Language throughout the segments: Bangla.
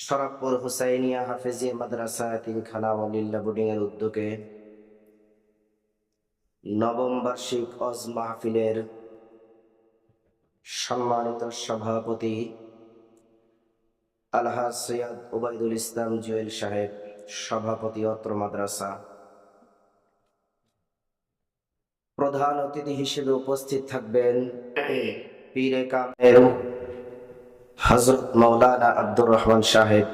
শরফপুর হুসাইনিয়া হাফেজিয়া মাদ্রাসা তিনখানা ওয়ালিল্লা বোর্ডিং এর উদ্যোগে নবম বার্ষিক ওয়াজ মাহফিলের সম্মানিত সভাপতি আলহাজ সৈয়দ ওবায়দুল ইসলাম জুয়েল সাহেব, সভাপতি অত্র মাদ্রাসা। প্রধান অতিথি হিসেবে উপস্থিত থাকবেন পীরে কামেল হযরত মাওলানা আব্দুর রহমান সাহেব,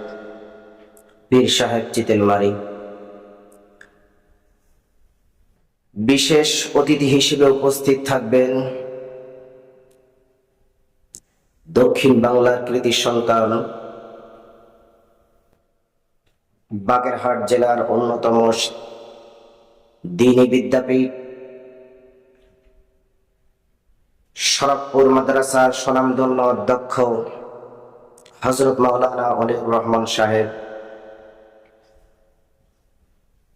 পীর সাহেব চিতেলমারি। বিশেষ অতিথি হিসেবে উপস্থিত থাকবেন দক্ষিণ বাংলার কৃতি সন্তান, বাগেরহাট জেলার অন্যতম দ্বীনি বিদ্যাপীঠ শরফপুর মাদ্রাসার স্বনামধন্য অধ্যক্ষ হযরত মাওলানা ওলিউর রহমান সাহেব।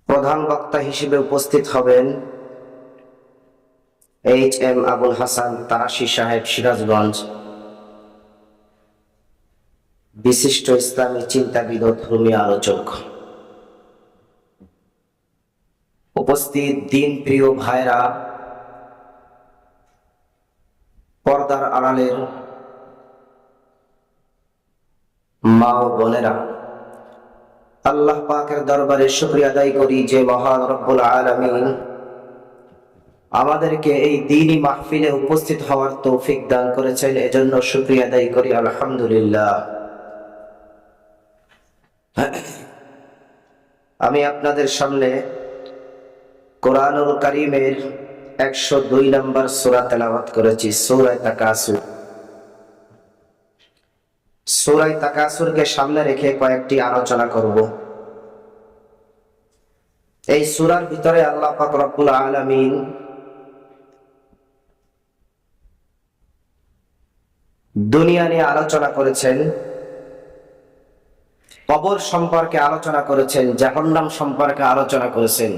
প্রধান বক্তা হিসেবে উপস্থিত হবেন HM আবুল হাসান তারাশি সাহেব, সিরাজগঞ্জ। বিশিষ্ট ইসলামী চিন্তাবিদ ও ধর্মীয় আলোচক। উপস্থিত দিন প্রিয় ভাইরা, পর্দার আড়ালের মা ও বোনেরা, আল্লাহ পাকের দরবারে শুকরিয়া আদায় করি যে মহান রব্বুল আলামিন আমাদেরকে এই দ্বীনি মাহফিলে উপস্থিত হওয়ার তৌফিক দান করেছেন। এজন্য শুকরিয়া আদায় করি আলহামদুলিল্লাহ। আমি আপনাদের সামনে কোরআনুল কারীমের 102 নম্বর সূরা তেলাওয়াত করেছি, সূরা তাকাসুর। সূরা তাকাসুরকে সামনে রেখে কয়েকটি আলোচনা করব। এই সূরার ভিতরে আল্লাহ পাক রব্বুল আলামিন দুনিয়া নিয়ে আলোচনা করেছেন, কবর সম্পর্কে আলোচনা করেছেন, জাহান্নাম সম্পর্কে আলোচনা করেছেন।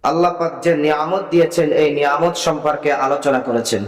আল্লাহ পাক যে নিয়ামত দিয়েছেন এই নিয়ামত সম্পর্কে আলোচনা করেছেন।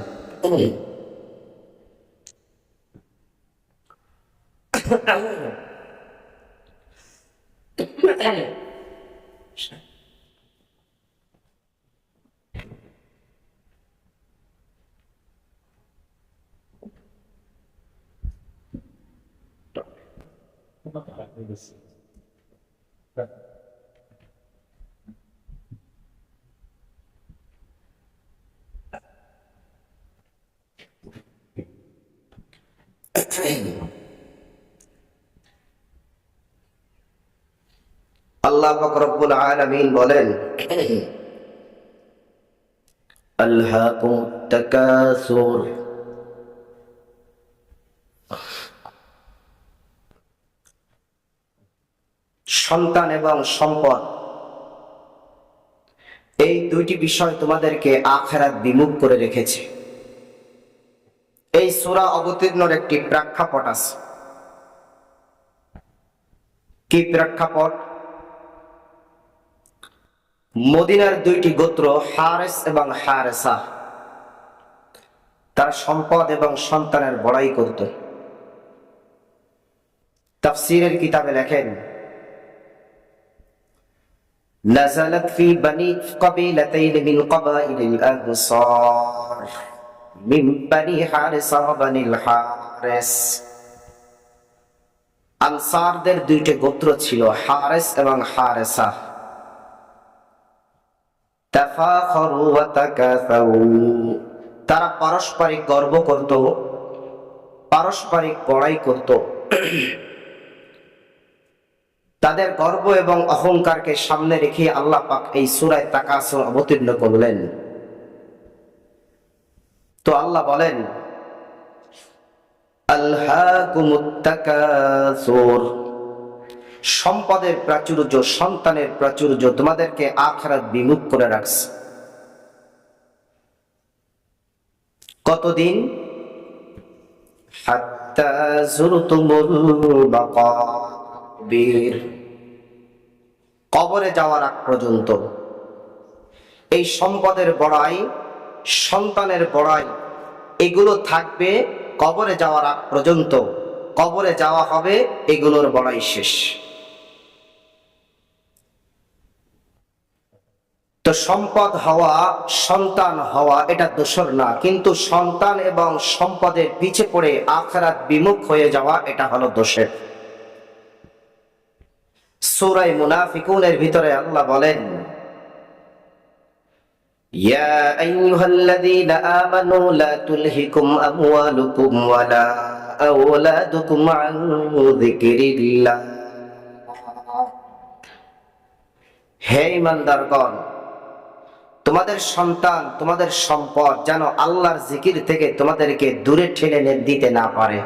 আল্লাহ পাক রব্বুল আলামিন বলেন, আলহাকুমুত তাকাসুর, সন্তান এবং সম্পদ এই দুইটি বিষয় তোমাদেরকে আখিরাত বিমুখ করে রেখেছে। এই সূরা অবতীর্ণের একটি প্রেক্ষাপট আছে। কি প্রেক্ষাপট? মদিনার দুইটি গোত্র হারেস এবং হারেসা, তারা সম্পদ এবং সন্তানের বড়াই করত। তাফসীরের কিতাবে লেখেন, নাযালাত ফি বানি কাবিলাতাইন মিন কাবাইলিল আনসার মিন বানি হারিসা ওয়া বানিল হারিস। আনসারদের দুইটি গোত্র ছিল, হারিস এবং হারিসা। তাফাখারু ওয়া তাকাসাউ, তারা পারস্পরিক গর্ব করত, পারস্পরিক বড়াই করত। তাদের গর্ব এবং অহংকারকে সামনে রেখে আল্লাহ পাক এই সূরা তাকাসুর অবতীর্ণ করলেন। তো আল্লাহ বলেন, আলহাকুমুত তাকাসুর, সম্পদের প্রাচুর্য, সন্তানের প্রাচুর্য তোমাদেরকে আখিরাত বিমুখ করে রাখছে। কতদিন? হাত্তা যুরতুমুল মাকাবির, কবরে যাওয়ার আগ পর্যন্ত। এই সম্পদের বড়াই, সন্তানের বড়াই, এগুলো থাকবে কবরে যাওয়ার আগ পর্যন্ত। কবরে যাওয়া হবে, এগুলোর বড়াই শেষ। তো সম্পদ হওয়া, সন্তান হওয়া এটা দোষর না, কিন্তু সন্তান এবং সম্পদের পিছে পড়ে আখিরাত বিমুখ হয়ে যাওয়া এটা হলো দোষের। সূরা মুনাফিকুনের ভিতরে আল্লাহ বলেন, ইয়া আইয়ুহাল্লাযীনা আমানু লা তুলহিকুম আমওয়ালুকুম ওয়ালা আওলাদুকুম আন যিকরিল্লাহ। হে ঈমানদারগণ, তোমাদের সন্তান, তোমাদের সম্পদ যেন আল্লাহর জিকির থেকে তোমাদেরকে দূরে ঠেলে দিতে না পারে,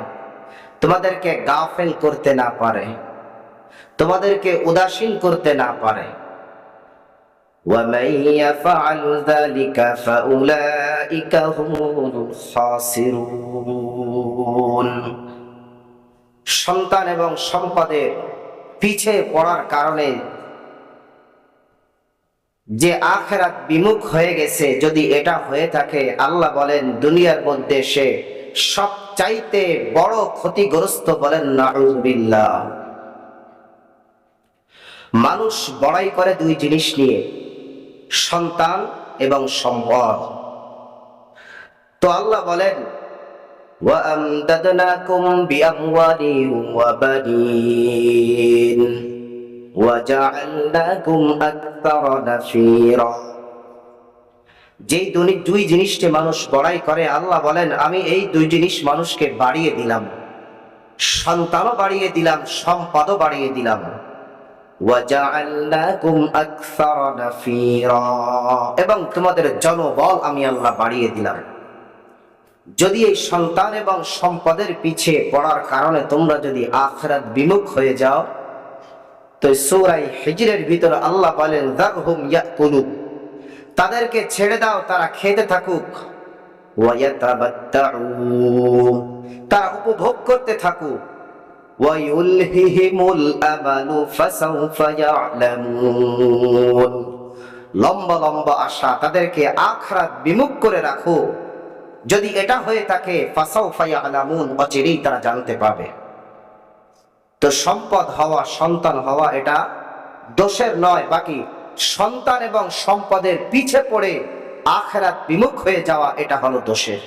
তোমাদেরকে গাফেল করতে না পারে, তোমাদেরকে উদাসীন করতে না পারে। وَمَن يَفْعَلْ ذَلِكَ فَأُولَئِكَ هُمُ الْخَاسِرُونَ। সন্তান এবং সম্পদের পিছে পড়ার কারণে যে আখিরাত বিমুখ হয়ে গেছে, যদি এটা হয়ে থাকে, আল্লাহ বলেন দুনিয়ার মধ্যে সে সবচাইতে বড় ক্ষতিগ্রস্ত, বলেন নাউযুবিল্লাহ। মানুষ বড়াই করে দুই জিনিস নিয়ে, সন্তান এবং সম্পদ। তো আল্লাহ বলেন, ওয়া আমদাদনাকুম বিআমওয়ালিন ওয়া বানিন ওয়া জাআলনাকুম আকতারা নাফীরা। যেই দুই জিনিসকে মানুষ বড়াই করে, আল্লাহ বলেন আমি এই দুই জিনিস মানুষকে বাড়িয়ে দিলাম, সন্তানও বাড়িয়ে দিলাম, সম্পদও বাড়িয়ে দিলাম। ওয়াজআলনাকুম আকসারা নাফীরা, এবং তোমাদের জনবল আমি আল্লাহ বাড়িয়ে দিলাম। যদি এই সন্তান এবং সম্পদের পিছে পড়ার কারণে তোমরা যদি আখিরাত বিমুখ হয়ে যাও, তো সূরা হিজরের ভিতরে আল্লাহ বলেন যারহুম ইয়াকুলু, তাদেরকে ছেড়ে দাও, তারা খেতে থাকুক, ওয়া ইয়াতাবাত্তাউ, তারা উপভোগ করতে থাকুক, وَيُلْهِهِمُ الْأَمَلُ فَسَوْفَ يَعْلَمُونَ। লম্বা লম্বা আশা, তাদেরকে আখিরাত বিমুখ করে রাখো। যদি এটা হয়ে থাকে, فَسَوْفَ يَعْلَمُونَ, অচিরেই তারা জানতে পাবে। তো সম্পদ হওয়া, সন্তান হওয়া এটা দোষের নয়, বাকি সন্তান এবং সম্পদের পিছে পড়ে আখিরাত বিমুখ হয়ে যাওয়া এটা হলো দোষের।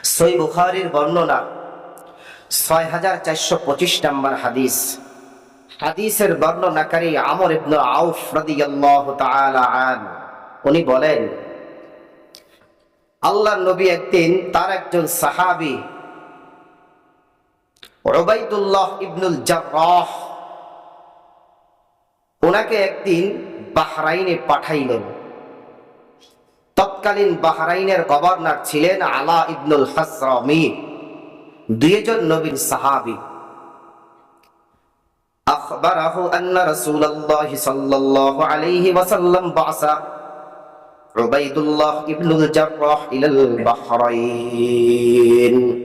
সহিহ বুখারীর বর্ণনা 6425 নম্বর হাদিস। হাদিসের বর্ণনাকারী আমর ইবনে আউফ রাদিয়াল্লাহু তাআলা আনহু, উনি বলেন আল্লাহর নবী একদিন তার একজন সাহাবী উবাইদুল্লাহ ইবনুল জাররাহ, ওনাকে একদিন বাহরাইনে পাঠাইলেন। তৎকালীন বাহরাইনের গভর্নর ছিলেন আলা ইবনুল হাসরামী, দুইজন নবীর সাহাবী। আখবারাহু আন্না রাসূলুল্লাহ সাল্লাল্লাহু আলাইহি ওয়াসাল্লাম বাসা উবাইদুল্লাহ ইবনুল জাররাহ ইলাল বাহরাইন।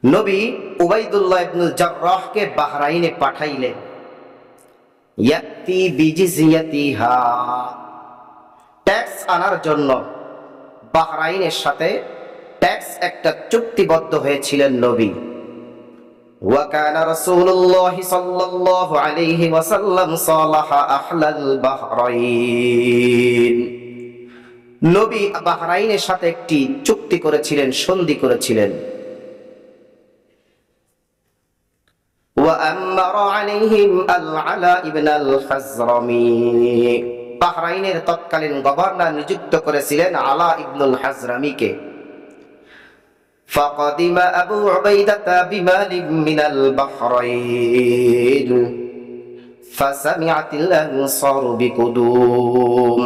নবী উবাইদুল্লাহ ইবনুল জাররাহকে বাহরাইনে পাঠাইলেন। ইয়াতি বিজিজিয়াতিহা, ট্যাক্স আনার জন্য বাহরাইনের সাথে ট্যাক্স একটা চুক্তিবদ্ধ হয়েছিলেন নবী। ওয়া কানা রাসূলুল্লাহ সাল্লাল্লাহু আলাইহি ওয়াসাল্লাম সালাহা আহলাল বাহরাইন। নবী বাহরাইনের সাথে একটি চুক্তি করেছিলেন, সন্ধি করেছিলেন। ওয়া আমারা আলাইহিম আল-আলা ইবনে আল-হাজরামি, বাহরাইনের তৎকালীন গভর্নর নিযুক্ত করেছিলেন আলা ইবনুল হাজরামিকে। فقدم أبو عبيدة بمال من البحرين فسمعت الأنصار بقدوم।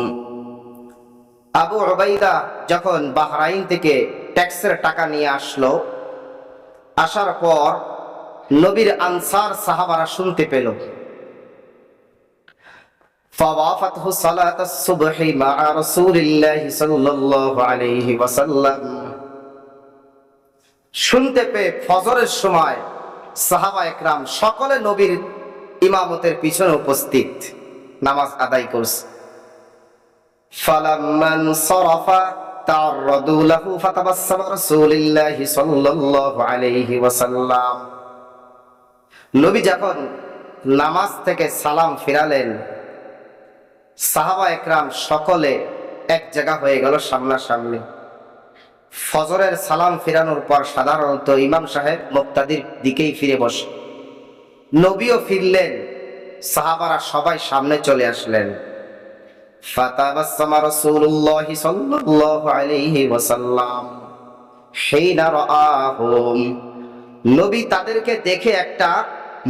আবু উবাইদা যখন বাহরাইন থেকে ট্যাক্সের টাকা নিয়ে আসলো, আসার পর নবীর আনসার সাহাবারা শুনতে পেল। فوافته صلاة الصبح مع رسول الله صلى الله عليه وسلم। শুনতে পেয়ে ফজরের সময় সাহাবা একরাম সকলে নবীর ইমামতের পিছনে উপস্থিত নামাজ আদায় করছে। ফালাম্মান সরাফা ফাতাআররাদু লাহু ফাতাবাসসামা রাসূলুল্লাহি সাল্লাল্লাহু আলাইহি ওয়াসাল্লাম। নবী যখন নামাজ থেকে সালাম ফিরালেন, সাহাবা একরাম সকলে এক জায়গা হয়ে গেল সামনাসামনি। ফজরের সালাম ফিরানোর পর সাধারণত ইমাম সাহেব মুক্তাদির দিকেই ফিরে বসে। নবীও ফিরলেন, সাহাবারা সবাই সামনে চলে আসলেন। ফাতাবাসসামা রাসূলুল্লাহি সাল্লাল্লাহু আলাইহি ওয়াসাল্লাম হিনা রাআহুম। নবী তাদেরকে দেখে একটা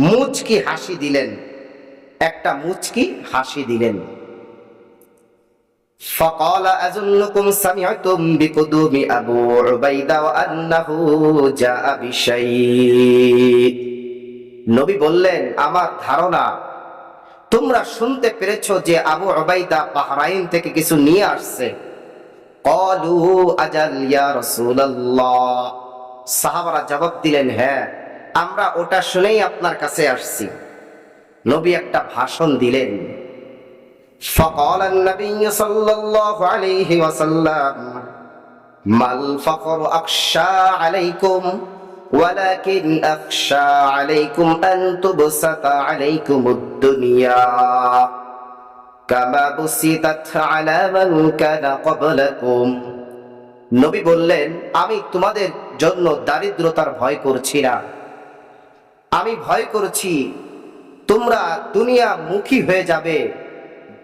মুচকি হাসি দিলেন, একটা মুচকি হাসি দিলেন। فقال أظنكم سمعتم بقدوم أبو عبيدة وأنه جاء بشيء। নবী বললেন, আমার ধারণা তোমরা শুনতে পেরেছো যে আবু উবাইদা বাহরাইন থেকে কিছু নিয়ে আসছে। ক্বালু আজাল ইয়া রাসূলুল্লাহ। সাহাবারা জবাব দিলেন, হ্যাঁ, আমরা ওটা শুনেই আপনার কাছে আসছি। নবী একটা ভাষণ দিলেন। فقال النبي صلى الله عليه وسلم ما الفقر أخشى عليكم ولكن أخشى عليكم أن تبسط عليكم الدنيا كما بسطت على من كان قبلكم। নবী বললেন, আমি তোমাদের জন্য দারিদ্রতার ভয় করছি না, আমি ভয় করছি তোমরা দুনিয়া মুখী হয়ে যাবে,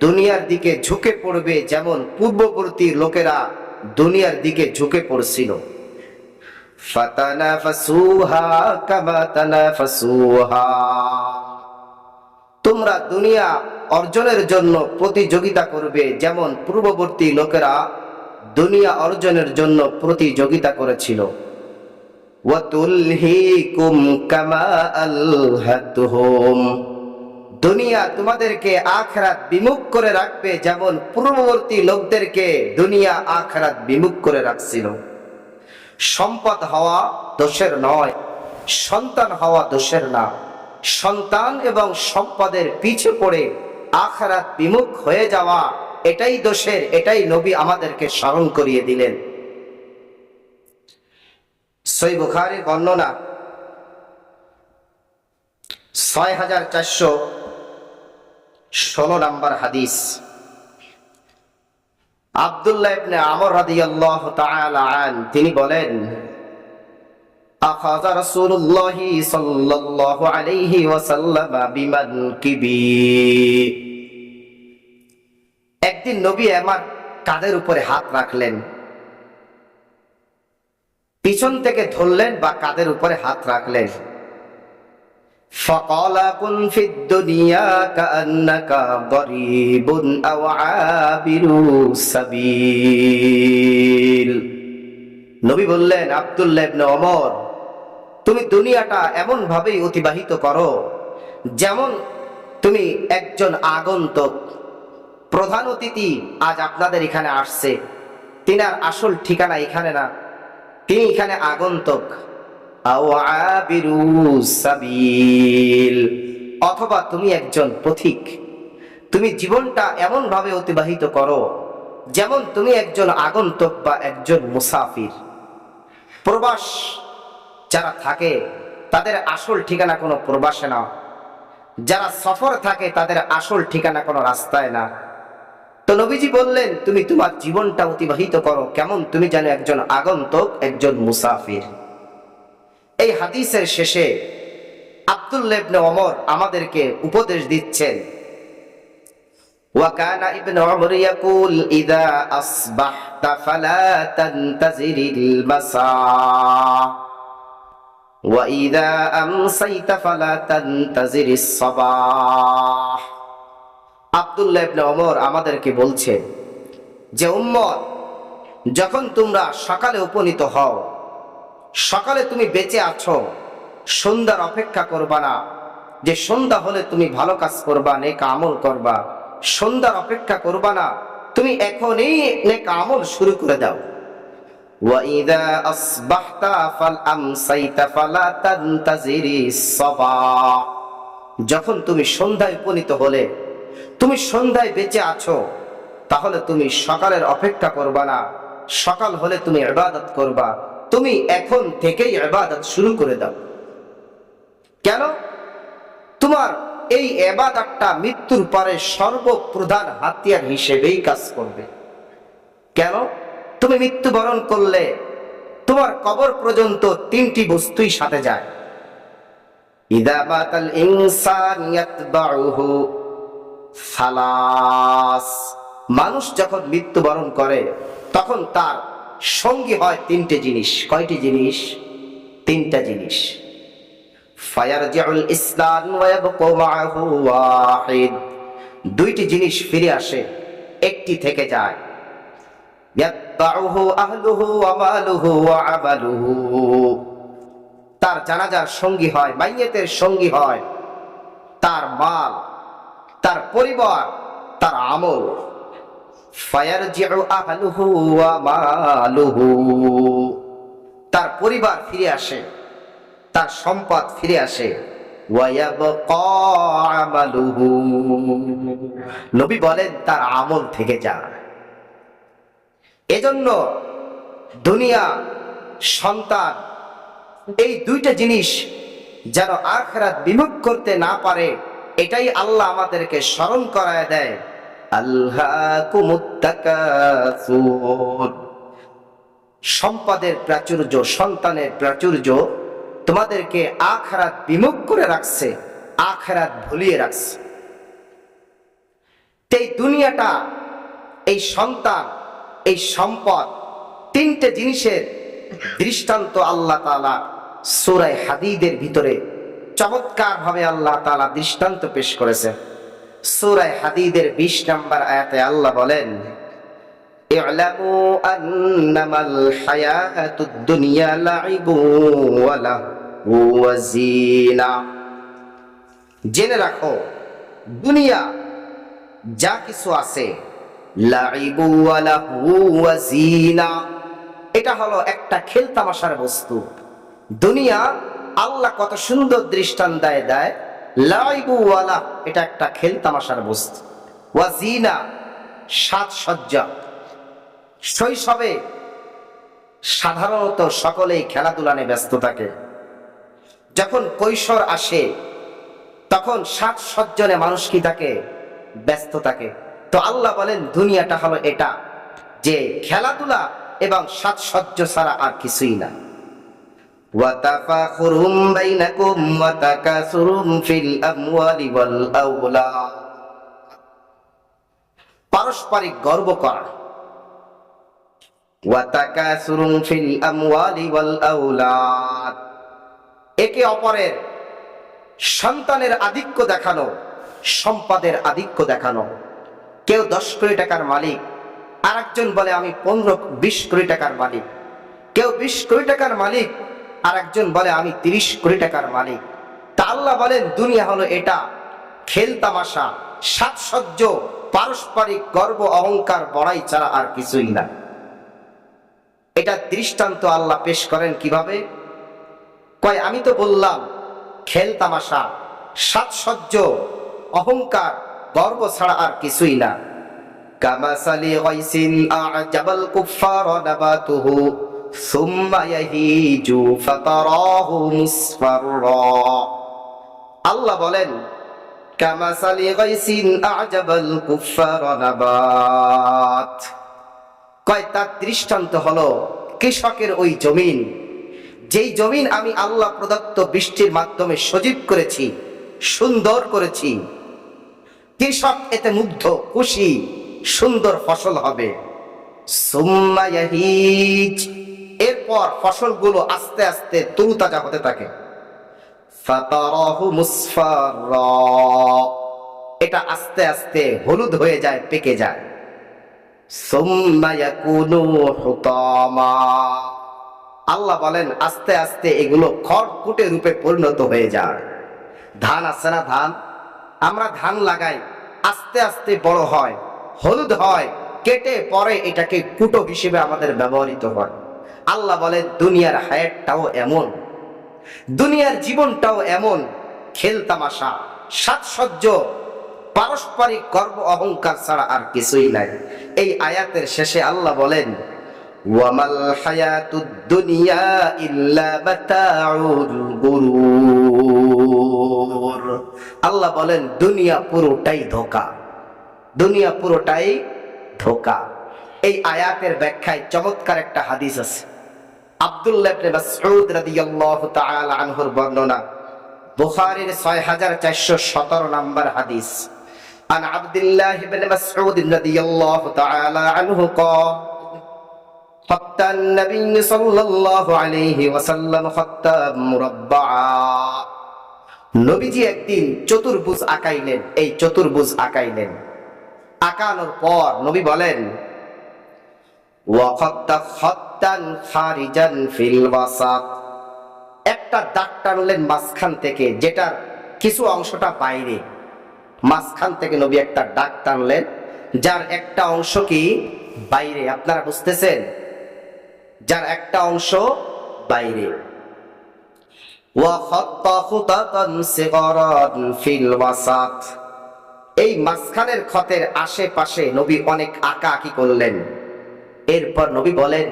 দুনিয়ার দিকে ঝুঁকে পড়বে, যেমন পূর্ববর্তী লোকেরা দুনিয়ার দিকে ঝুঁকে পড়ছিল। ফাতানাফাসুহা কামা তানাফাসুহা। তোমরা দুনিয়া অর্জনের জন্য প্রতিযোগিতা করবে, যেমন পূর্ববর্তী লোকেরা দুনিয়া অর্জনের জন্য প্রতিযোগিতা করেছিল। ওয়া তুলহিকুম কামা আলহাতুহুম। দুনিয়া তোমাদেরকে আখিরাত বিমুখ করে রাখবে, যেমন পূর্ববর্তী লোকদেরকে দুনিয়া আখিরাত বিমুখ করে রাখছিল। সম্পদ হওয়া দোষের নয়, সন্তান হওয়া দোষের না। সন্তান এবং সম্পদের পিছে পড়ে আখিরাত বিমুখ হয়ে যাওয়া এটাই দোষের, এটাই নবী আমাদেরকে স্মরণ করিয়ে দিলেন। সহিহ বুখারীর বর্ণনা 6416 নম্বর হাদিস। আব্দুল্লাহ ইবনে আমর রাদিয়াল্লাহু তাআলা আন তিনি বলেন, আখাযা রাসূলুল্লাহি সাল্লাল্লাহু আলাইহি ওয়াসাল্লাম বিমানকিবি। একদিন নবী আমার কাঁধের উপরে হাত রাখলেন, পিছন থেকে ধরলেন বা কাঁধের উপরে হাত রাখলেন। فقال كن في الدنيا كأنك غريب أو عابر سبيل। নবী বললেন, আব্দুল্লাহ ইবনে ওমর, তুমি দুনিয়াটা এমন ভাবেই অতিবাহিত করো যেমন তুমি একজন আগন্তুক। প্রধান অতিথি আজ আপনাদের এখানে আসছে, তিনার আসল ঠিকানা এখানে না, তিনি এখানে আগন্তুক। অথবা তুমি একজন পথিক। তুমি জীবনটা এমন ভাবে অতিবাহিত করো যেমন তুমি একজন আগন্তুক বা একজন মুসাফির। প্রবাস যারা থাকে তাদের আসল ঠিকানা কোনো প্রবাসে না, যারা সফর থাকে তাদের আসল ঠিকানা কোনো রাস্তায় না। তো নবীজি বললেন, তুমি তোমার জীবনটা অতিবাহিত করো কেমন তুমি জানো একজন আগন্তুক, একজন মুসাফির। এই হাদিসের শেষে আব্দুল্লাহ ইবনে ওমর আমাদেরকে উপদেশ দিচ্ছেন, ওয়া কানা ইবনে ওমর ইয়াকুল ইযা আসবাহতা ফালা তানতাজিরিল মাসা ওয়া ইযা আমসাইতা ফালা তানতাজিরিস সাবাহ। আব্দুল্লাহ ইবনে ওমর আমাদেরকে বলছেন যে, উম্মত, যখন তোমরা সকালে উপনীত হও, সকালে তুমি বেঁচে আছো, সন্ধ্যার অপেক্ষা করবা না যে সন্ধ্যা হলে তুমি ভালো কাজ করবা, নেক আমল করবা। সন্ধ্যার অপেক্ষা করবা না, তুমি এখনই নেক আমল শুরু করে দাও। ওয়া ইযা আসবাহতা ফাল আমসাইতা ফালা তানতাজিরিস সাবাহ। যখন তুমি সন্ধ্যায় উপনীত হলে, তুমি সন্ধ্যায় বেঁচে আছো, তাহলে তুমি সকালের অপেক্ষা করবা না, সকাল হলে তুমি ইবাদত করবা, তুমি এখন থেকেই ইবাদত শুরু করে দাও। কেন? তোমার এই ইবাদতটা মৃত্যুর পরে সর্বপ্রধান হাতিয়ার হিসেবেই কাজ করবে। কেন? তুমি মৃত্যুবরণ করলে তোমার কবর পর্যন্ত তিনটি বস্তুই সাথে যায়। ইযা মাতাল ইনসান ইয়াতবাউহু সালাস, মানুষ যখন মৃত্যুবরণ করে তখন তার সঙ্গী হয় তিনটে জিনিস। কয়টি জিনিস? তিনটা জিনিস। ফায়ারজিউল ইসলাম ওয়া ইয়াবকা মাআহু ওয়াহিদ, দুইটি জিনিস ফিরে আসে, একটি থেকে যায়। ইয়াতবাউহু আহলুহু ওয়া মালুহু ওয়া আমালুহু, তার জানাজার সঙ্গী হয়, মাইয়েতের সঙ্গী হয় তার মাল, তার পরিবার, তার আমল। ফায়ারজিউ আহলুহু ওয়া মালুহু, তার পরিবার ফিরে আসে, তার সম্পদ ফিরে আসে। ওয়া ইয়াবকা আমালুহু, নবী বলেন তার আমল থেকে যায়। এজন্য দুনিয়া, সন্তান, এই দুইটা জিনিস যেন আখিরাত বিমুখ করতে না পারে, এটাই আল্লাহ আমাদেরকে স্মরণ করায় দেয়। আলহাকুমুত তাকাসুর, সম্পদের প্রাচুর্য, সন্তানের প্রাচুর্য তোমাদেরকে আখিরাত বিমুখ করে রাখছে, আখিরাত ভুলিয়ে রাখছে। এই দুনিয়াটা, এই সন্তান, এই সম্পদ, তিনটে জিনিসের দৃষ্টান্ত আল্লাহ তাআলা সূরা হাদীদের ভিতরে চমৎকার ভাবে আল্লাহ তাআলা দৃষ্টান্ত পেশ করেছেন। সূরা হাদীদের 20 নম্বর আয়াতে আল্লাহ বলেন, ই'লামু আন্নামাল হায়াতুদ দুনিয়া লাইবু ওয়া লাহু ওয়া জিনা, জেনে রাখো দুনিয়া যা কিছু আছে, লাইবু ওয়া লাহু ওয়া জিনা, এটা হলো একটা খেলতামাশার বস্তু। দুনিয়া আল্লাহ কত সুন্দর দৃষ্টান্ত দেয়, লাইবু ওয়া লাহ, এটা একটা খেলতামাশার বস্তু। ওয়া জিনা, সাজসজ্জা। শৈশবে সাধারণত সকলেই খেলাধুলা নিয়ে ব্যস্ত থাকে। যখন কৈশোর আসে তখন সাজসজ্জনে মানুষ কি থাকে? ব্যস্ত থাকে। তো আল্লাহ বলেন দুনিয়াটা হলো এটা, যে খেলাধুলা এবং সাজসজ্জা ছাড়া আর কিছুই না। ওয়াতাফাখুরুম বাইনাকুম ওয়া তাকাসুরুম ফিল আমওয়ালি ওয়াল আওলাদ, পারস্পরিক গর্ব করা। ওয়া তাকাসুরুম ফিল আমওয়ালি ওয়াল আওলাদ, একে অপরের সন্তানের আধিক্য দেখানো, সম্পদের আধিক্য দেখানো। কেউ 10 কোটি টাকার মালিক, আরেকজন বলে আমি 15-20 কোটি টাকার মালিক। কেউ 20 কোটি টাকার মালিক, আরেকজন বলে আমি 30 কোটি টাকার মালিক। তা আল্লাহ বলেন দুনিয়া হলো এটা, খেলতামাশা, সাজসজ্জ, পারস্পরিক গর্ব, অহংকার, বড়াই ছাড়া আর কিছুই না। এটা দৃষ্টান্ত আল্লাহ পেশ করেন কিভাবে? কয় আমি তো বললাম খেলতামাশা, সাজসজ্জ, অহংকার, গর্ব ছাড়া আর কিছুই না। কামাসালি গাইসিন আ'জাবাল কুফফারা নাবাতুহু সুম্মা ইয়াহিজু ফাতারাহু মুসফাররা, আল্লাহ বলেন কামাসালি গাইসিন আ'জাবাল কুফফারা নাবাত, কয় তার দৃষ্টান্ত হলো কৃষকের ওই জমিন, যেই জমিন আমি আল্লাহ প্রদত্ত বৃষ্টির মাধ্যমে সজীব করেছি, সুন্দর করেছি। কৃষক এতে মুগ্ধ, খুশি, সুন্দর ফসল হবে। সুম্মা ইয়াহিজ, এরপর ফসলগুলো আস্তে আস্তে তরুতাজা হতে থাকে। ফাতারাহু মুসফাররা, এটা আস্তে আস্তে হলুদ হয়ে যায়, পেকে যায়। সুম্মা ইয়াকুনু হুতামা, আল্লাহ বলেন আস্তে আস্তে এগুলো খড়কুটে রূপে পরিণত হয়ে যায়। ধান আছে না, ধান আমরা ধান লাগাই, আস্তে আস্তে বড় হয়, হলুদ হয়, কেটে পরে এটাকে কুটো হিসেবে আমাদের ব্যবহৃত হয়। আল্লাহ বলেন দুনিয়ার হায়াতটাও এমন, দুনিয়ার জীবনটাও এমন, খেলতামাশা, সাজসজ্জ, পারস্পরিক গর্ব অহংকার ছাড়া আর কিছুই নাই। এই আয়াতের শেষে আল্লাহ বলেন ওয়ামাল হায়াতুদ দুনিয়া ইল্লা মাতাউল গুরুর। আল্লাহ বলেন দুনিয়া পুরোটাই ধোঁকা, দুনিয়া পুরোটাই ধোঁকা। এই আয়াতের ব্যাখ্যায় চমৎকার একটা হাদিস আছে। আব্দুল্লাহ ইবনে মাসউদ রাদিয়াল্লাহু তাআলা আনহুর বর্ণনা, বুখারীর 6417 নম্বর হাদিস। আন আব্দুল্লাহ ইবনে মাসউদ রাদিয়াল্লাহু তাআলা আনহু ক্বাল خط النبي صلى الله عليه وسلم خطا مربعا। নবীজি একদিন চতুর্ভুজ আঁকাইলেন। এই চতুর্ভুজ আঁকাইলেন, আঁকানোর পর নবী বলেন ওয়া খাত্তা খাত্তান খারিজান ফিল ওয়াসাত, একটা দাগ টানলেন মাঝখান থেকে, যেটার কিছু অংশটা বাইরে। মাঝখান থেকে নবী একটা দাগ টানলেন, যার একটা অংশ কি বাইরে। আপনারা বুঝতেছেন? যার একটা অংশ বাইরে। ওয়া খাত্তা খুতাতান সিগারান ফিল ওয়াসাত, এই মাঝখানের ক্ষতের আশেপাশে নবী অনেক আঁকা আঁকি করলেন। এরপর নবী বলেন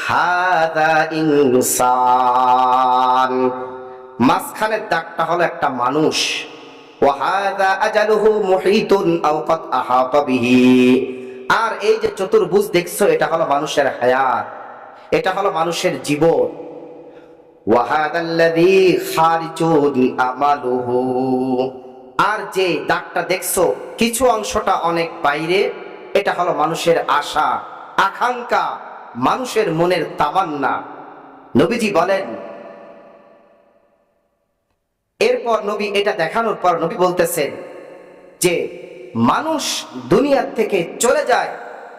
হাযা ইনসান, মাঝখানের দাগটা হলো একটা মানুষ। ওয়া হাযা আজালুহু মুহিতুন আও ক্বাদ আহাতা বিহি, আর এই যে চতুর্ভুজ দেখছো এটা হলো মানুষের হায়াত, এটা হলো মানুষের জীবন। ওয়া হাদাল্লাযী খারিজুন আমালুহু, আর যে দাগটা দেখছো কিছু অংশটা অনেক বাইরে, এটা হলো মানুষের আশা আকাঙ্ক্ষা, মানুষের মনের তামান্না। নবীজি বলেন, এরপর নবী এটা দেখানোর পর নবী বলতেছেন যে মানুষ দুনিয়ার থেকে চলে যায়,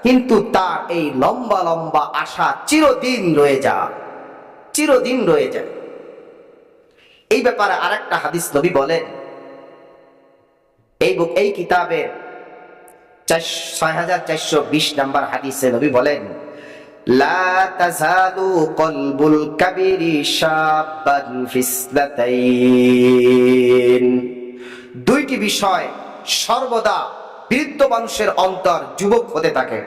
কিন্তু তার এই লম্বা লম্বা আশা চিরদিন রয়ে যায়, চিরদিন রয়ে যায়। এই ব্যাপারে আরেকটা হাদিস নবী বলেন, এই কিতাবের 6420 নম্বর হাদিসে নবী বলেন লা তাযালু কলবুল কাবীরি শাবান ফিসলাতাইন, দুইটি বিষয় সর্বদা বৃদ্ধ মানুষের অন্তর যুবক হতে থাকে।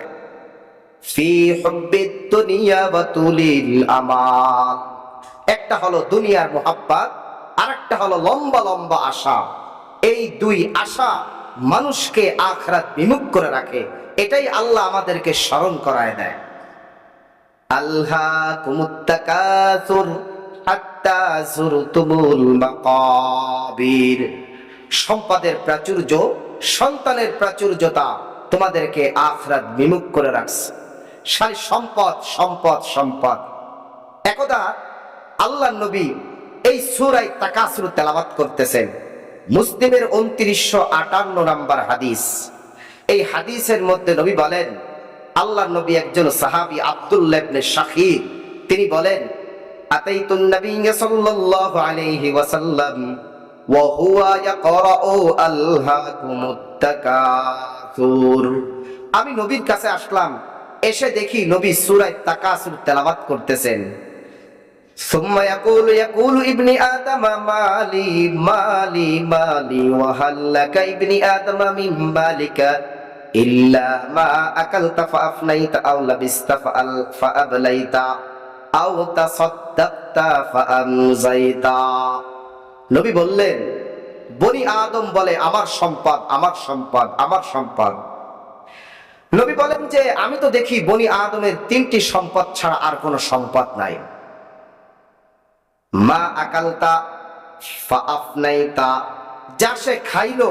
ফি হুব্বিদ দুনিয়া ওয়া তুলিল আমাল, একটা হলো দুনিয়ার মুহাব্বত, আরেকটা হলো লম্বা লম্বা আশা। এই দুই আশা মানুষকে আখিরাত বিমুখ করে রাখে। এটাই আল্লাহ আমাদেরকে স্মরণ করায় দেয়। আলহাকুমুত তাকাসুর হাত্তা যুরতুমুল মাকাবির, সম্পদের প্রাচুর্য, সন্তানের প্রাচুর্যতা তোমাদেরকে আখিরাত বিমুখ করে রাখছে। সারি সম্পদ সম্পদ সম্পদ। একদা আল্লাহর নবী এই সূরা তাকাসুর তেলাওয়াত করতেছেন। মুসলিমের 2958 নম্বর হাদিস। এই হাদিসের মধ্যে নবী বলেন, আল্লাহর নবী একজন সাহাবী আব্দুল্লাহ ইবনে শাখীর, তিনি বলেন আতাইতুন নবিয়্য সাল্লাল্লাহু আলাইহি ওয়াসাল্লাম ওয়া হুয়া ইয়াকরাউ আলহাকুমুত তাকাসুর, আমি নবীর কাছে আসলাম, এসে দেখি নবী সূরা তাকাসুর তেলাওয়াত করতেছেন। সুম্মা ইয়াকুলু ইবনি আদম মালি মালি মালি ওয়া হাল্লাকা ইবনি আদম মিন মালিকা ইল্লা মা আকালতা ফাআফনাইতা আও লাবিস্তা ফাআবলাইতা আও তাসাদ্দাকতা ফাআমজাইতা। নবী বললেন, বনি আদম বলে আমার সম্পদ আমার সম্পদ আমার সম্পদ। নবী বলেন যে আমি তো দেখি বনি আদমের 3টি সম্পদ ছাড়া আর কোনো সম্পদ নাই। মা আকালতা ফাআফনাইতা, যা সে খাইলো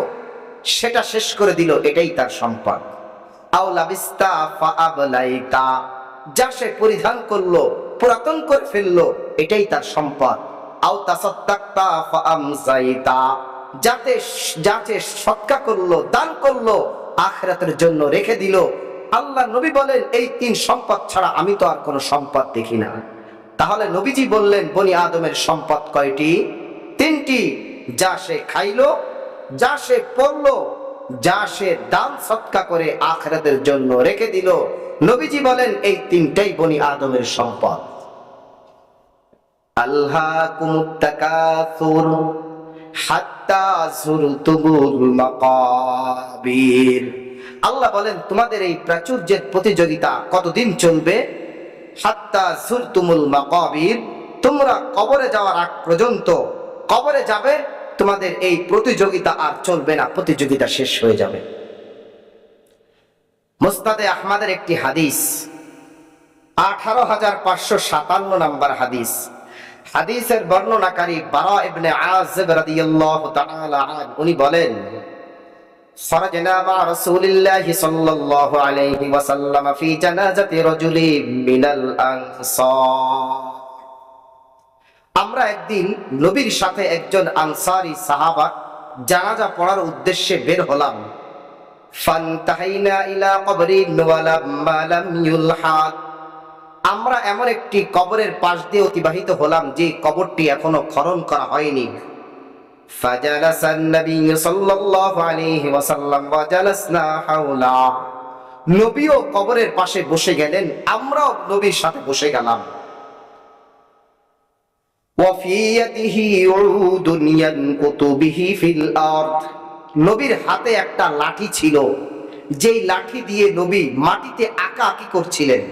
সেটা শেষ করে দিল, এটাই তার সম্পদ। আও লাবিস্তা ফাআবলাইতা, যা সে পরিধান করলো পুরাতন করে ফেললো, এটাই তার সম্পদ। আও তাসাদ্দাকতা ফাআমজাইতা, যাতে সদকা করলো দান করলো আখিরাতের জন্য রেখে দিল। আল্লাহ নবী বলেন এই 3 সম্পদ ছাড়া আমি তো আর কোনো সম্পদ দেখি না। তাহলে নবীজি বললেন বনি আদমের সম্পদ কয়টি? 3টি। যা সে খাইলো, যা সে পড়লো, যা সে দান সদকা করে আখিরাতের জন্য রেখে দিল। নবীজি বলেন এই 3টাই বনি আদমের সম্পদ। আলহাকুমুত তাকাসুর হাত্তা যুরতুমুল মাকাবির, আল্লাহ বলেন তোমাদের এই প্রাচুর্যের প্রতিযোগিতা কতদিন চলবে? হাত্তা যুরতুমুল মাকাবির, তোমরা কবরে যাওয়ার আগ পর্যন্ত, কবরে যাবে তোমাদের এই প্রতিযোগিতা আর চলবে না, প্রতিযোগিতা শেষ হয়ে যাবে। মুসনাদে আহমদের একটি হাদিস, 18557 নম্বর হাদিস। হাদিসের বর্ণনাকারী বারা ইবনে আযিব রাদিয়াল্লাহু তাআলা আনহু, উনি বলেন, খরাজনা মা রাসূলিল্লাহি সাল্লাল্লাহু আলাইহি ওয়াসাল্লাম ফি জানাজাতি রাজুলিন মিনাল আনসার। আমরা একদিন নবীর সাথে একজন আনসারী সাহাবা জানাজা পড়ার উদ্দেশ্যে বের হলাম। ফান্তাহাইনা ইলা কবরিন ওয়ালাম্মা লাম ইউলহাদ, আমরা এমন একটি কবরের পাশ দিয়ে অতিবাহিত হলাম যে কবরটি এখনো খনন করা হয়নি। ফাজালাসান নবী সাল্লাল্লাহু আলাইহি ওয়াসাল্লাম ওয়া জালাসনা হাওলা, নবীও কবরের পাশে বসে গেলেন, আমরাও নবীর সাথে বসে গেলাম। ওয়া ফি ইয়াদিহি উদুন ইয়ানকুতু বিহি ফিল আরদ, নবীর হাতে একটা লাঠি ছিল, যেই লাঠি দিয়ে নবী মাটিতে আঁকাআঁকি করছিলেন।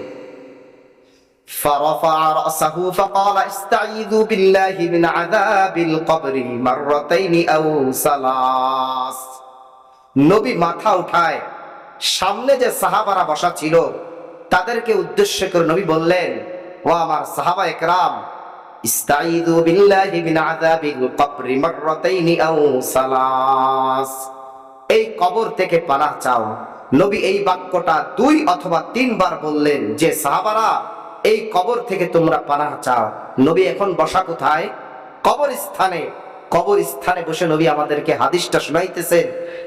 فرفع رأسه فقال استعيذوا بالله من عذاب القبر مرتين أو ثلاث, নবী মাথা উঠায় সামনে যে সাহাবারা বসা ছিল তাদেরকে উদ্দেশ্য করে নবী বললেন, ও আমার সাহাবা একরাম, ইস্তাঈযু বিল্লাহি মিন আযাবিল কবরি মাররাতাইনি আও সালাস, এই কবর থেকে পানাহ চাও। নবী এই বাক্যটা 2 অথবা 3 বার বললেন যে সাহাবারা এই কবর থেকে তোমরা পানাহ চাও। নবী এখন বসা কোথায়? কবরস্থানে। কবরস্থানে বসে নবী আমাদেরকে হাদিসটা শোনাইতেছেন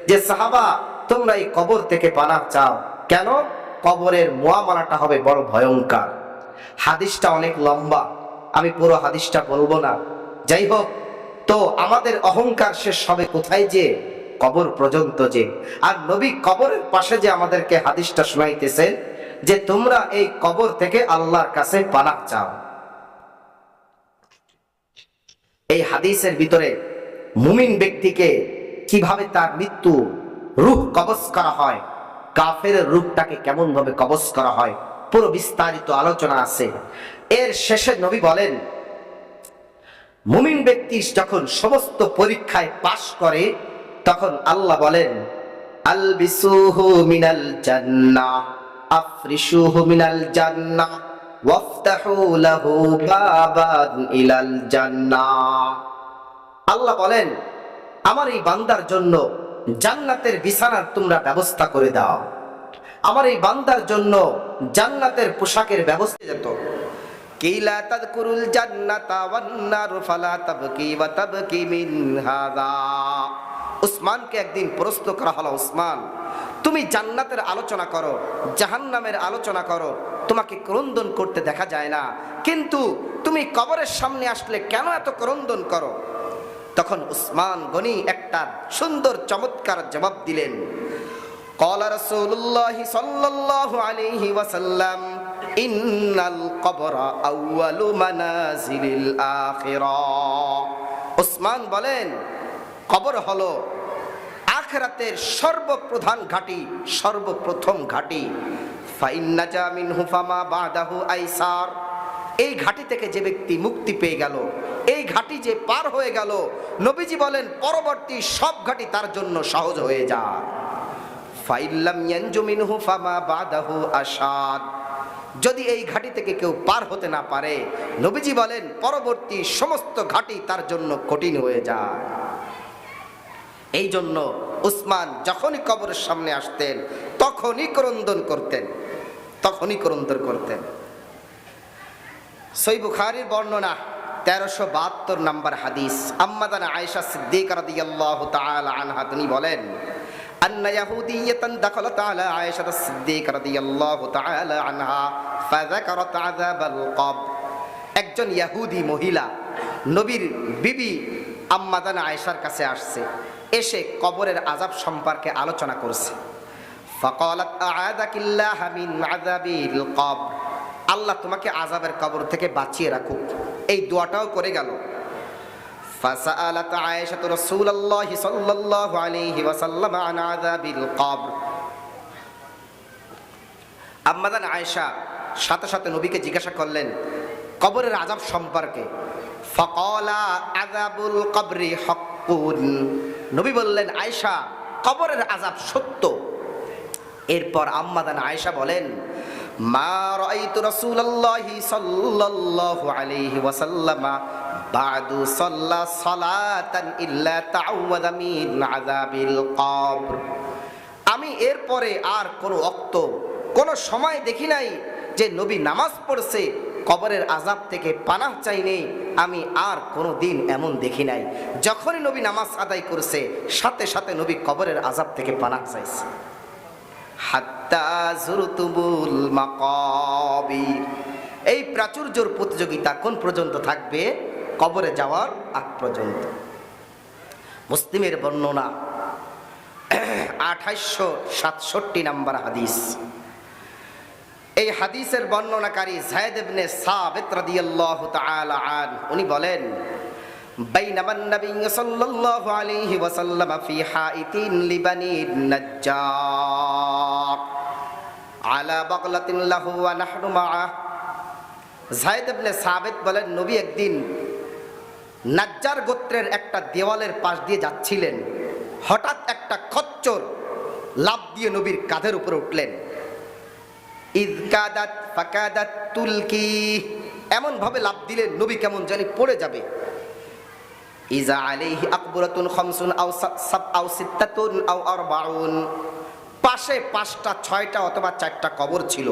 যে সাহাবা তোমরা এই কবর থেকে পানাহ চাও। কেন? কবরের মুআমালাটা হবে বড় ভয়ঙ্কর। হাদিসটা অনেক লম্বা, আমি পুরো হাদিসটা বলবো না। যাই হোক, তো আমাদের অহংকার শেষ হবে কোথায়? যে কবর পর্যন্ত যে। আর নবী কবরের পাশে যে আমাদেরকে হাদিসটা শোনাইতেছেন যে তোমরা এই কবর থেকে আল্লাহর কাছে পানাহ চাও। এই হাদিসের ভিতরে মুমিন ব্যক্তিকে কিভাবে তার মৃত্যু রূহ কবজ করা হয়, কাফেরের রূহটাকে কেমন ভাবে কবজ করা হয়, পুরো বিস্তারিত আলোচনা আছে। এর শেষে নবী বলেন, মুমিন ব্যক্তি যখন সমস্ত পরীক্ষায় পাশ করে তখন আল্লাহ বলেন, আলবিসুহু মিনাল জান্নাহ আফরিশুহু মিনাল জান্নাহ ওয়াফতাহু লাহু বাবান ইলাল জান্নাহ। আল্লাহ বলেন, আমার এই বান্দার জন্য জান্নাতের বিছানার তোমরা ব্যবস্থা করে দাও, আমার এই বান্দার জন্য জান্নাতের পোশাকের ব্যবস্থা যেত। কিলা তাযকুরুল জান্নাতা ওয়ান নার ফালা তাবকি ওয়া তাবকি মিন হাযা। উসমানকে একদিন প্রশ্ন করা হলো, উসমান, তুমি জান্নাতের আলোচনা করো, জাহান্নামের আলোচনা করো, তোমাকে ক্রন্দন করতে দেখা যায় না, কিন্তু তুমি কবরের সামনে আসলে কেন এত ক্রন্দন করো? তখন উসমান গনি একটা সুন্দর চমৎকার জবাব দিলেন। ক্বালা রাসূলুল্লাহ সাল্লাল্লাহু আলাইহি ওয়াসাল্লাম, ইন্নাল কবরা আউয়ালু মানাজিলিল আখিরাহ। উসমান বলেন, কবর হলো আখিরাতের সর্বপ্রধান ঘাঁটি, সর্বপ্রথম ঘাঁটি। ফাইন্নাজা মিনহু ফামা বাদাহু আইসার, এই ঘাঁটি থেকে যে ব্যক্তি মুক্তি পেয়ে গেল, এই ঘাঁটি যে পার হয়ে গেল, নবীজি বলেন পরবর্তী সব ঘাঁটি তার জন্য সহজ হয়ে যায়। ফাইল্লাম ইয়ানজু মিনহু ফামা বাদাহু আশাদ, যদি এই ঘাঁটি থেকে কেউ পার হতে না পারে, নবীজি বলেন পরবর্তী সমস্ত ঘাঁটি তার জন্য কঠিন হয়ে যায়। এই জন্য উসমান যখনই কবরের সামনে আসতেন তখনই ক্রন্দন করতেন, তখনই ক্রন্দন করতেন। সহিহ বুখারীর বর্ণনা 1372 নম্বর হাদিস। আম্মাদানা আয়েশা সিদ্দিকা রাদিয়াল্লাহু তাআলা আনহা তিনি বলেন, আন্না ইয়াহুদিয়াতান দাখালাত আলা আয়েশা সিদ্দিকা রাদিয়াল্লাহু তাআলা আনহা ফাযাকারাত আযাবাল কবর। একজন ইহুদি মহিলা নবীর বিবি আম্মাদানা আয়েশার কাছে আসছে, এসে কবরের আযাব সম্পর্কে আলোচনা করছে। ফাকালাত আ'আদাকিল্লাহু মিন আযাবিল কবর, আল্লাহ তোমাকে আযাবের কবর থেকে বাঁচিয়ে রাখুক, এই দোয়াটাও করে গেল। ফাসাআলাত আয়েশা রাসূলুল্লাহ সাল্লাল্লাহু আলাইহি ওয়াসাল্লাম আন আযাবিল কবর। আম্মাদান আয়েশা সাথে সাথে নবীকে জিজ্ঞাসা করলেন কবরের আযাব সম্পর্কে। ফাকালা আযাবুল কবরি হাক্কুন, নবী বললেন আয়েশা কবরের আযাব সত্য। এরপর আম্মা জান আয়েশা বলেন মা রাআইতু রাসূলুল্লাহি সাল্লাল্লাহু আলাইহি ওয়াসাল্লাম বা'দু সাল্লা সালাতান ইল্লা তাআওয়াযা মিন আযাবিল কবর, আমি এরপরে আর কোনো ওয়াক্ত কোনো সময় দেখি নাই যে নবী নামাজ পড়ছে কবরের আযাব থেকে পানাহ চাইনি। আমি আর কোনো দিন এমন দেখি নাই যখনই নবী নামাজ আদায় করছে সাথে সাথে নবী কবরের আযাব থেকে পানাহ চাইছে। হাত্তা যুরতুমুল মাকাবির, এই প্রাচুর্যর প্রতিযোগিতা কোন পর্যন্ত থাকবে? কবরে যাওয়ার আগ পর্যন্ত। মুসলিমের বর্ণনা 2867 নম্বর হাদিস। এই হাদিসের বর্ণনাকারী যায়েদ ইবনে সাবিত রাদিয়াল্লাহু তাআলা আন, উনি বলেন বাইনামান নবী সাল্লাল্লাহু আলাইহি ওয়াসাল্লাম ফি হাইতিন লিবানি নাজ্জার আলা বাগলাতিন লাহু ওয়া নাহনু মাআ। যায়েদ ইবনে সাবিত বলেন নবী একদিন নাজ্জার গোত্রের একটা দেওয়ালের পাশ দিয়ে যাচ্ছিলেন, হঠাৎ একটা খচ্চর লাফ দিয়ে নবীর কাঁধের উপরে উঠলেন। ইয কাদাত ফাকাদাত তুলকি, এমন ভাবে লাফ দিলেন নবী কেমন জানি পড়ে যাবে। ইজা আলাইহি আকবরাতুন খামসুন আও সিত্তাতুন আও আরবাউন, পাশে 5টা 6টা অথবা 4টা কবর ছিল।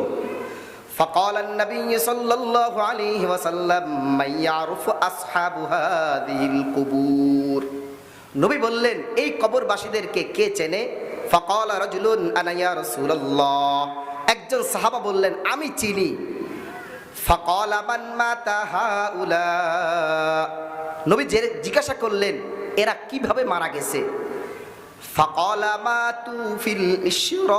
ফাকালা নবী সাল্লাল্লাহু আলাইহি ওয়াসাল্লাম মান ইয়ারুফু আসহাবু হাযিহিল কুবুর, নবী বললেন এই কবরবাসীদেরকে কে চেনে? ফাকালা রাজুলুন আনা ইয়া রাসূলুল্লাহ, একজন সাহাবা বললেন আমি চিনি। ফাকালা মান মাতা হাউলা, নবী জিজ্ঞাসা করলেন এরা কিভাবে মারা গেছে? ফাকালা মাতু ফিল ইশরাক,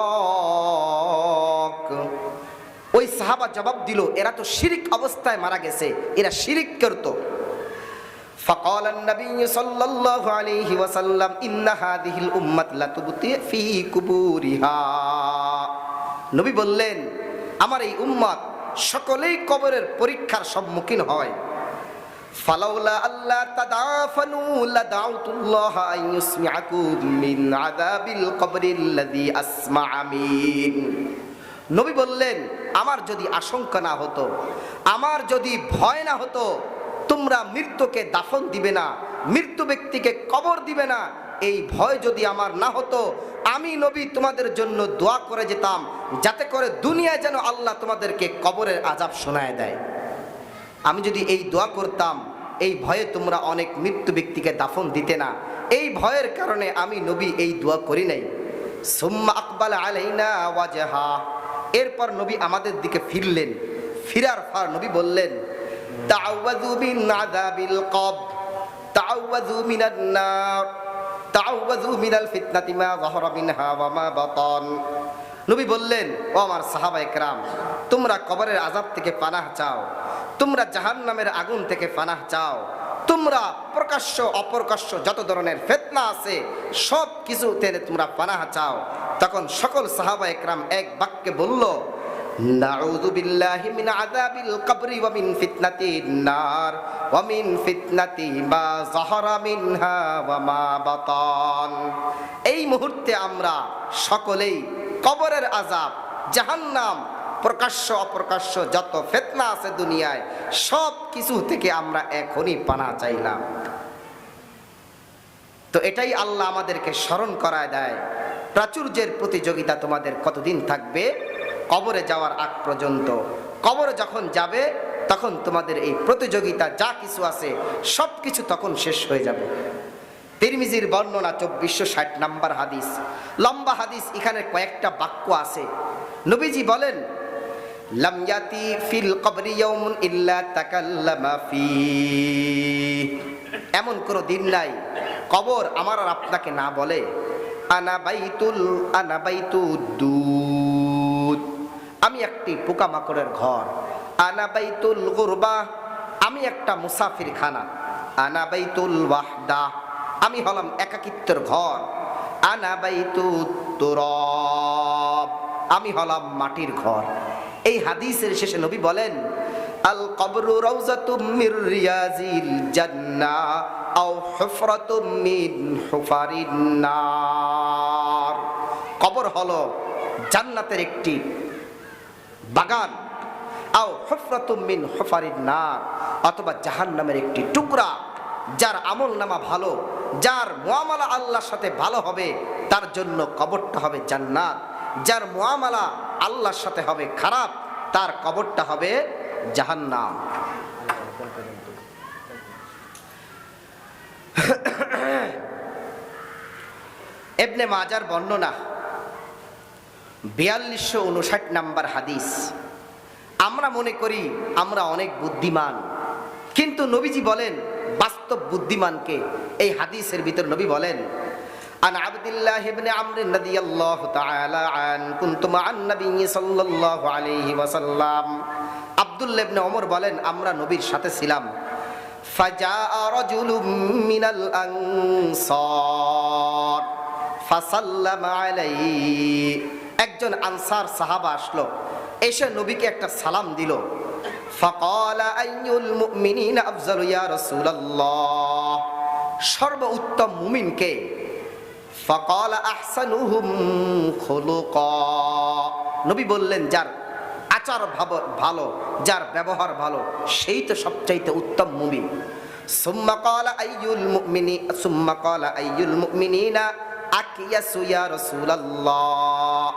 ওই সাহাবা জবাব দিল এরা তো শিরক অবস্থায় মারা গেছে, এরা শিরক করত। ফাকালা নবী সাল্লাল্লাহু আলাইহি ওয়াসাল্লাম ইন্না হাযিহিল উম্মাত লাতুবতি ফি কুবুরিহা, নবী বললেন আমার এই উম্মত সকলেই কবরের পরীক্ষার সম্মুখীন হয়। ফালাউলা আল্লাহ তাদাফানু লাদাউতুল্লাহ আন ইউসমিআকুম মিন আযাবিল কবরিল্লাযী আসমা'a মিন, নবী বললেন আমার যদি আশঙ্কা না হতো, আমার যদি ভয় না হতো, তোমরা মৃত্যুকে দাফন দিবে না, মৃত্যু ব্যক্তিকে কবর দিবে না, এই ভয় যদি আমার না হতো আমি নবী তোমাদের জন্য দোয়া করে যেতাম যাতে করে দুনিয়ায় যেন আল্লাহ তোমাদেরকে কবরের আযাব শোনায় দেয়। আমি যদি এই দোয়া করতাম এই ভয়ে তোমরা অনেক মৃত্যু ব্যক্তিকে দাফন দিতে না, এই ভয়ের কারণে আমি নবী এই দোয়া করি নাই। সুম্মা আকবাল আলাইনা ওয়াজহা, এরপর নবী আমাদের দিকে ফিরলেন, ফিরার পর নবী বললেন তাআওয়াযু মিন আযাবিল কবর, তাআওয়াযু মিনান নার, তাআওয়াযু মিনাল ফিতনাতি মা যাহারা মিনহা ওয়া মা বাতান। নবী বললেন ও আমার সাহাবায়ে কেরাম তোমরা কবরের আযাব থেকে পানাহ চাও, তোমরা জাহান্নামের আগুন থেকে পানাহ চাও, তোমরা প্রকাশ্য অপ্রকাশ্য যত ধরনের ফিতনা আছে সব কিছুতে তোমরা পানাহ চাও। তখন সকল সাহাবায়ে কেরাম এক বাক্যে বলল নাউযু বিল্লাহি মিন আযাবিল কবরি ওয়া মিন ফিতনাতিন নার ওয়া মিন ফিতনাতি মা যাহারা মিনহা ওয়া মা বাতান। এই মুহূর্তে আমরা সকলেই কবরের আযাব, জাহান্নাম, প্রকাশ্য অপ্রকাশ্য যত ফিতনা আছে দুনিয়ায় সব কিছু থেকে আমরা এখনই পানাহ চাইলাম। তো এটাই আল্লাহ আমাদেরকে স্মরণ করায় দেয় প্রাচুর্যের প্রতিযোগিতা তোমাদের কতদিন থাকবে? কবরে যাওয়ার আগ পর্যন্ত। কবরে যখন যাবে তখন তোমাদের এই প্রতিযোগিতা যা কিছু আছে সব কিছু তখন শেষ হয়ে যাবে। তিরমিজির বর্ণনা 2460 নম্বর হাদিস, লম্বা হাদিস, এখানে কয়েকটা বাক্য আছে। নবীজি বলেন লাম ইয়াতি ফিল কবরি ইয়াউমুন ইল্লা তাকাল্লামা ফি, এমন কোনো দিন নাই কবর আমার আর আপনাকে না বলে আনা বাইতুদ্দুদ, আমি একটি পোকামাকড়ের ঘর, আনা বাইতুল গুরবা, আমি একটা মুসাফির খানা, আনা বাইতুল ওয়াহদা, আমি হলাম একাকিত্বের ঘর, আনা বাইতুত তুরাব, আমি হলাম মাটির ঘর। এই হাদিসের শেষে নবী বলেন, আল কবরু রাউযাতুম মির রিয়াজিল জান্নাহ আও হুফরাতুম মিন হুফারিন নার। কবর হলো জান্নাতের একটি বাগান, আও হুফরাতুম মিন হুফারিন নার, অথবা জাহান্নামের একটি টুকরা। যার আমল নামা ভালো, যার মুআমালা আল্লাহর সাথে ভালো হবে, তার জন্য কবরটা হবে জান্নাত। যার মুআমালা আল্লাহর সাথে হবে খারাপ, তার কবরটা হবে জাহান্নাম। ইবনে মাজার বর্ণনা 4259 নম্বর হাদিস। আমরা মনে করি আমরা অনেক বুদ্ধিমান, কিন্তু নবীজি বলেন বাস্তব বুদ্ধিমানকে। এই হাদিসের ভিতর নবী বলেন, আন আবদুল্লাহ ইবনে আমর রাদিয়াল্লাহু তাআলা আন কুনতু মা'আন নবী সাল্লাল্লাহু আলাইহি ওয়াসাল্লাম। আব্দুল্লাহ ইবনে ওমর বলেন, আমরা নবীর সাথে ছিলাম। ফাজাআ রাজুলুম মিনাল আনসার ফাসাল্লামা আলাইহি। একজন আনসার সাহাবা আসলো, এসে নবীকে একটা সালাম দিল। ফাকালা আইয়ুল মুমিনিনা আফজালু ইয়া রাসূলুল্লাহ, সর্বোত্তম মুমিনকে? ফাকালা আহসানুহুম খুলুকা, নবী বললেন যার আচার ভালো, যার ব্যবহার ভালো, সেই তো সবচাইতে উত্তম মুমিন। সুম্মা ক্বালা আইয়ুল মুমিনিনা আকিয়াসু ইয়া রাসূলুল্লাহ।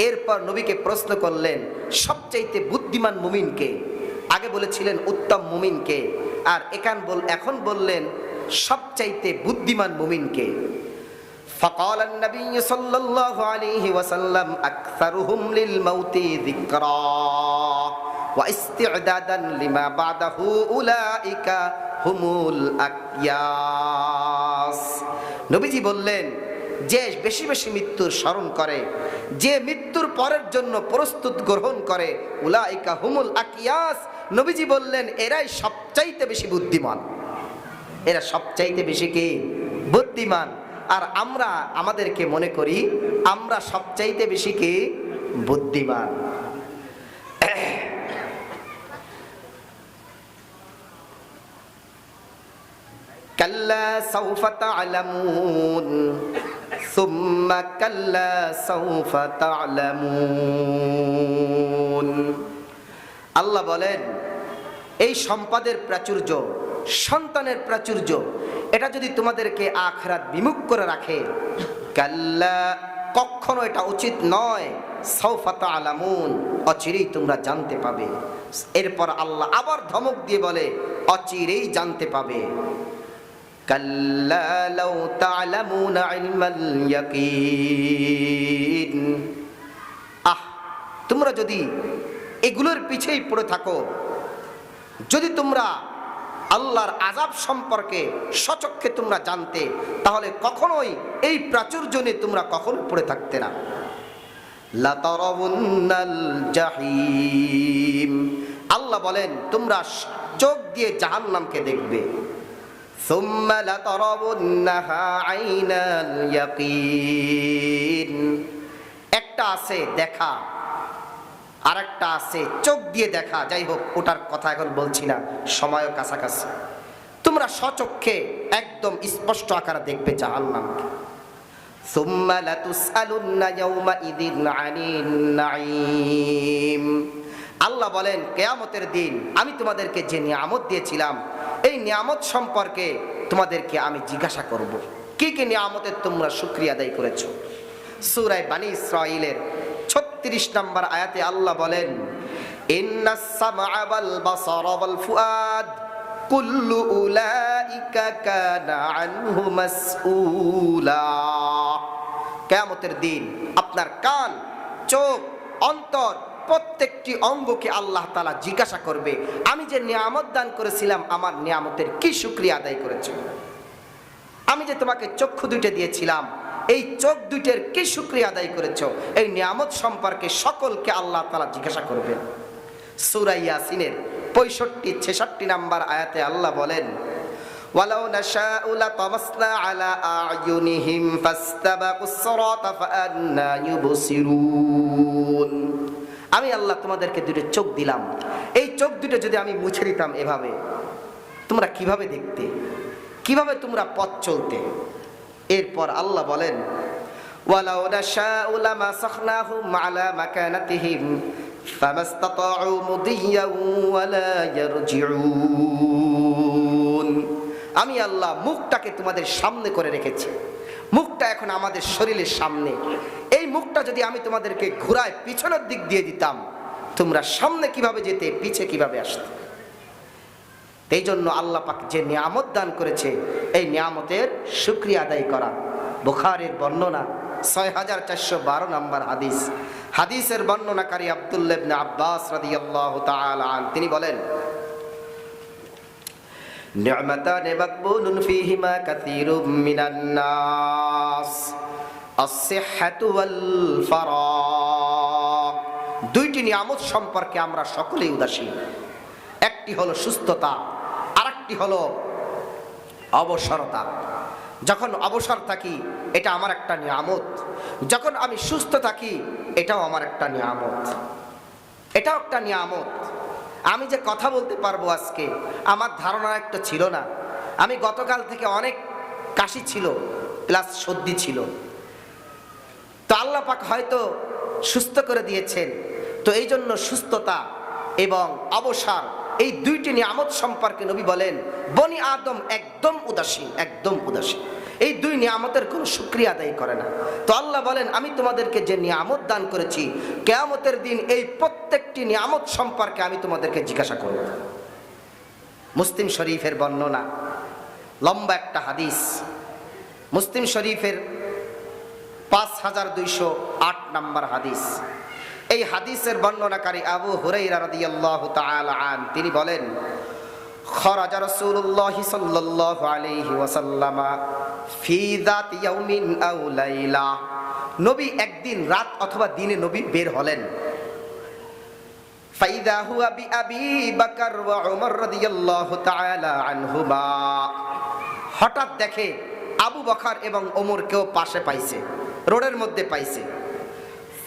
এরপর নবীকে প্রশ্ন করলেন সবচাইতে বুদ্ধিমান মুমিনকে। আগে বলেছিলেন উত্তম মুমিনকে, আর এখন বললেন সবচাইতে বুদ্ধিমান মুমিনকে। فقال النبي صلى الله عليه وسلم أكثرهم للموت ذكرا واستعدادا لما بعده أولئك هم الأكياس। নবীজি বললেন, যে বেশি বেশি মৃত্যুর স্মরণ করে, যে মৃত্যুর পরের জন্য প্রস্তুত গ্রহণ করে, উলাইকা হুমুল আকিয়াস। নবীজি বললেন এরাই সবচাইতে বেশি বুদ্ধিমান, এরা সবচাইতে বেশি কি বুদ্ধিমান। আর আমরা আমাদেরকে মনে করি আমরা সবচাইতে বেশি কি বুদ্ধিমান। কাল্লা সাউফা তা'লামুন সুম্মা কাল্লা সাউফা তা'লামুন। আল্লাহ বলেন এই সম্পদের প্রাচুর্য, সন্তানের প্রাচুর্য, এটা যদি তোমাদেরকে আখিরাত বিমুখ করে রাখে, কাল্লা, কখনো এটা উচিত নয়, সাউফা তা'লামুন, অচিরেই তোমরা জানতে পাবে। এরপর আল্লাহ আবার ধমক দিয়ে বলে অচিরেই জানতে পাবে। কাল্লা লাউ তা'লামুনা ইলমাল ইয়াকিন। তোমরা যদি এগুলোর পিছেই পড়ে থাকো, যদি তোমরা আল্লাহর আযাব সম্পর্কে সচক্ষে তোমরা জানতে, তাহলে কখনোই এই প্রাচুর্য নিয়ে তোমরা কখনো পড়ে থাকতে না। লাতারাউন্নাল জাহিম, আল্লাহ বলেন তোমরা চোখ দিয়ে জাহান্নামকে দেখবে। সুম্মা লাতারাউন্নাহা আইনাল ইয়াকিন, একটা আছে দেখা, আর একটা আছে চোখ দিয়ে দেখা। যাই হোক, ওটার কথা এখন বলছি না, সময়ও কাছাকাছি। তোমরা স্বচক্ষে একদম স্পষ্ট আকারে দেখবে জাহান্নামকে। সুম্মা লাতুসআলুন্না ইয়াওমাইযিন আনিন নাঈম। আল্লাহ বলেন কিয়ামতের দিন আমি তোমাদেরকে যে নিয়ামত দিয়েছিলাম, এই নিয়ামত সম্পর্কে তোমাদেরকে আমি জিজ্ঞাসা করব, কি কি নিয়ামতের তোমরা শুকরিয়া আদায় করেছো। সূরা বনী ইসরাঈলের 36 নম্বর আয়াতে আল্লাহ বলেন, ইন্নাস সামআ ওয়াল বাসারা ওয়াল ফুআদ কুল্লু উলাইকা কানা আনহু মাসউলা। কিয়ামতের দিন আপনার কান, চোখ, অন্তর, প্রত্যেকটি অঙ্গকে আল্লাহ তাআলা জিজ্ঞাসা করবে, আমি যে নিয়ামত দান করেছিলাম আমার নিয়ামতের কি শুকরিয়া আদায় করেছো। আমি যে তোমাকে চক্ষু দুইটা দিয়েছিলাম, এই চোখ দুইটার কি শুকরিয়া আদায় করেছো। এই নিয়ামত সম্পর্কে সকলকে আল্লাহ তাআলা জিজ্ঞাসা করবেন। সূরা ইয়াসিনের 65-66 নম্বর আয়াতে আল্লাহ বলেন, ওয়ালাউ নাশাউ লাতামাসনা আলা আ'য়ুনিহিম ফাস্তাবাকুস সিরাতা ফাআন্না ইউবসিরুন। আমি আল্লাহ তোমাদেরকে দুটো চোখ দিলাম, এই চোখ দুটো যদি আমি মুছে দিতাম এভাবে, তোমরা কিভাবে দেখতে, কিভাবে তোমরা পথ চলতে? এরপর আল্লাহ বলেন ওয়ালাউ নাশাউ লামাসাখনাহুম আলা মাকানাতিহিম ফামাসতাতাউ মুদিয়্যান ওয়ালা ইয়ারজিউন। আমি আল্লাহ মুখটাকে তোমাদের সামনে করে রেখেছি, মুখটা এখন আমাদের শরীরের সামনে। এই মুখটা যদি আমি তোমাদেরকে ঘুরায় পিছনের দিক দিয়ে দিতাম, তোমরা সামনে কিভাবে যেতে, পিছে কিভাবে আসতে? এই জন্য আল্লাহ পাক যে নিয়ামত দান করেছে, এই নিয়ামতের শুকরিয়া আদায় করা। বুখারীর বর্ণনা 6412 নম্বর হাদিস। হাদিসের বর্ণনাকারী আব্দুল্লাহ ইবনে আব্বাস রাদিয়াল্লাহু তাআলা আন, তিনি বলেন নি'মাতান মাকবুনুন ফীহিমা কাসীরুম মিনান নাস আস-সিহহাতু ওয়াল ফারাগ। দুইটি নিয়ামত সম্পর্কে আমরা সকলেই উদাসীন। একটি হলো সুস্থতা, আরেকটি হলো অবসরতা। যখন অবসর থাকি এটা আমার একটা নিয়ামত, যখন আমি সুস্থ থাকি এটাও আমার একটা নিয়ামত, এটাও একটা নিয়ামত। আমি যে কথা বলতে পারবো আজকে, আমার ধারণা একটা ছিল না। আমি গতকাল থেকে অনেক কাশি ছিল, প্লাস সর্দি ছিল, তো আল্লাহ পাক হয়তো সুস্থ করে দিয়েছেন। তো এই জন্য সুস্থতা এবং অবসর, এই দুইটি নিয়ামত সম্পর্কে নবী বলেন বনি আদম একদম উদাসীন, একদম উদাসীন। এই দুই নিয়ামতের কোনো শুকরিয়া আদায় করে না। তো আল্লাহ বলেন আমি তোমাদেরকে যে নিয়ামত দান করেছি, কিয়ামতের দিন এই প্রত্যেকটি নিয়ামত সম্পর্কে আমি তোমাদেরকে জিজ্ঞাসা করব। মুসলিম শরীফের বর্ণনা, লম্বা একটা হাদিস, মুসলিম শরীফের 5208 নম্বর হাদিস। এই হাদিসের বর্ণনাকারী আবু হুরায়রা রাদিয়াল্লাহু তাআলা আন, তিনি বলেন খরাজা রাসূলুল্লাহ সাল্লাল্লাহু আলাইহি ওয়াসাল্লাম ফি যাতি ইয়াউমিন আও লাইলা। নবী একদিন রাত অথবা দিনে নবী বের হলেন। ফাইদা হুয়া বিআবি বকর ওয়া উমর রাদিয়াল্লাহু তাআলা আনহুমা। হঠাৎ দেখে আবু বকর এবং ওমরকেও পাশে পাইছে, রোডের মধ্যে পাইছে।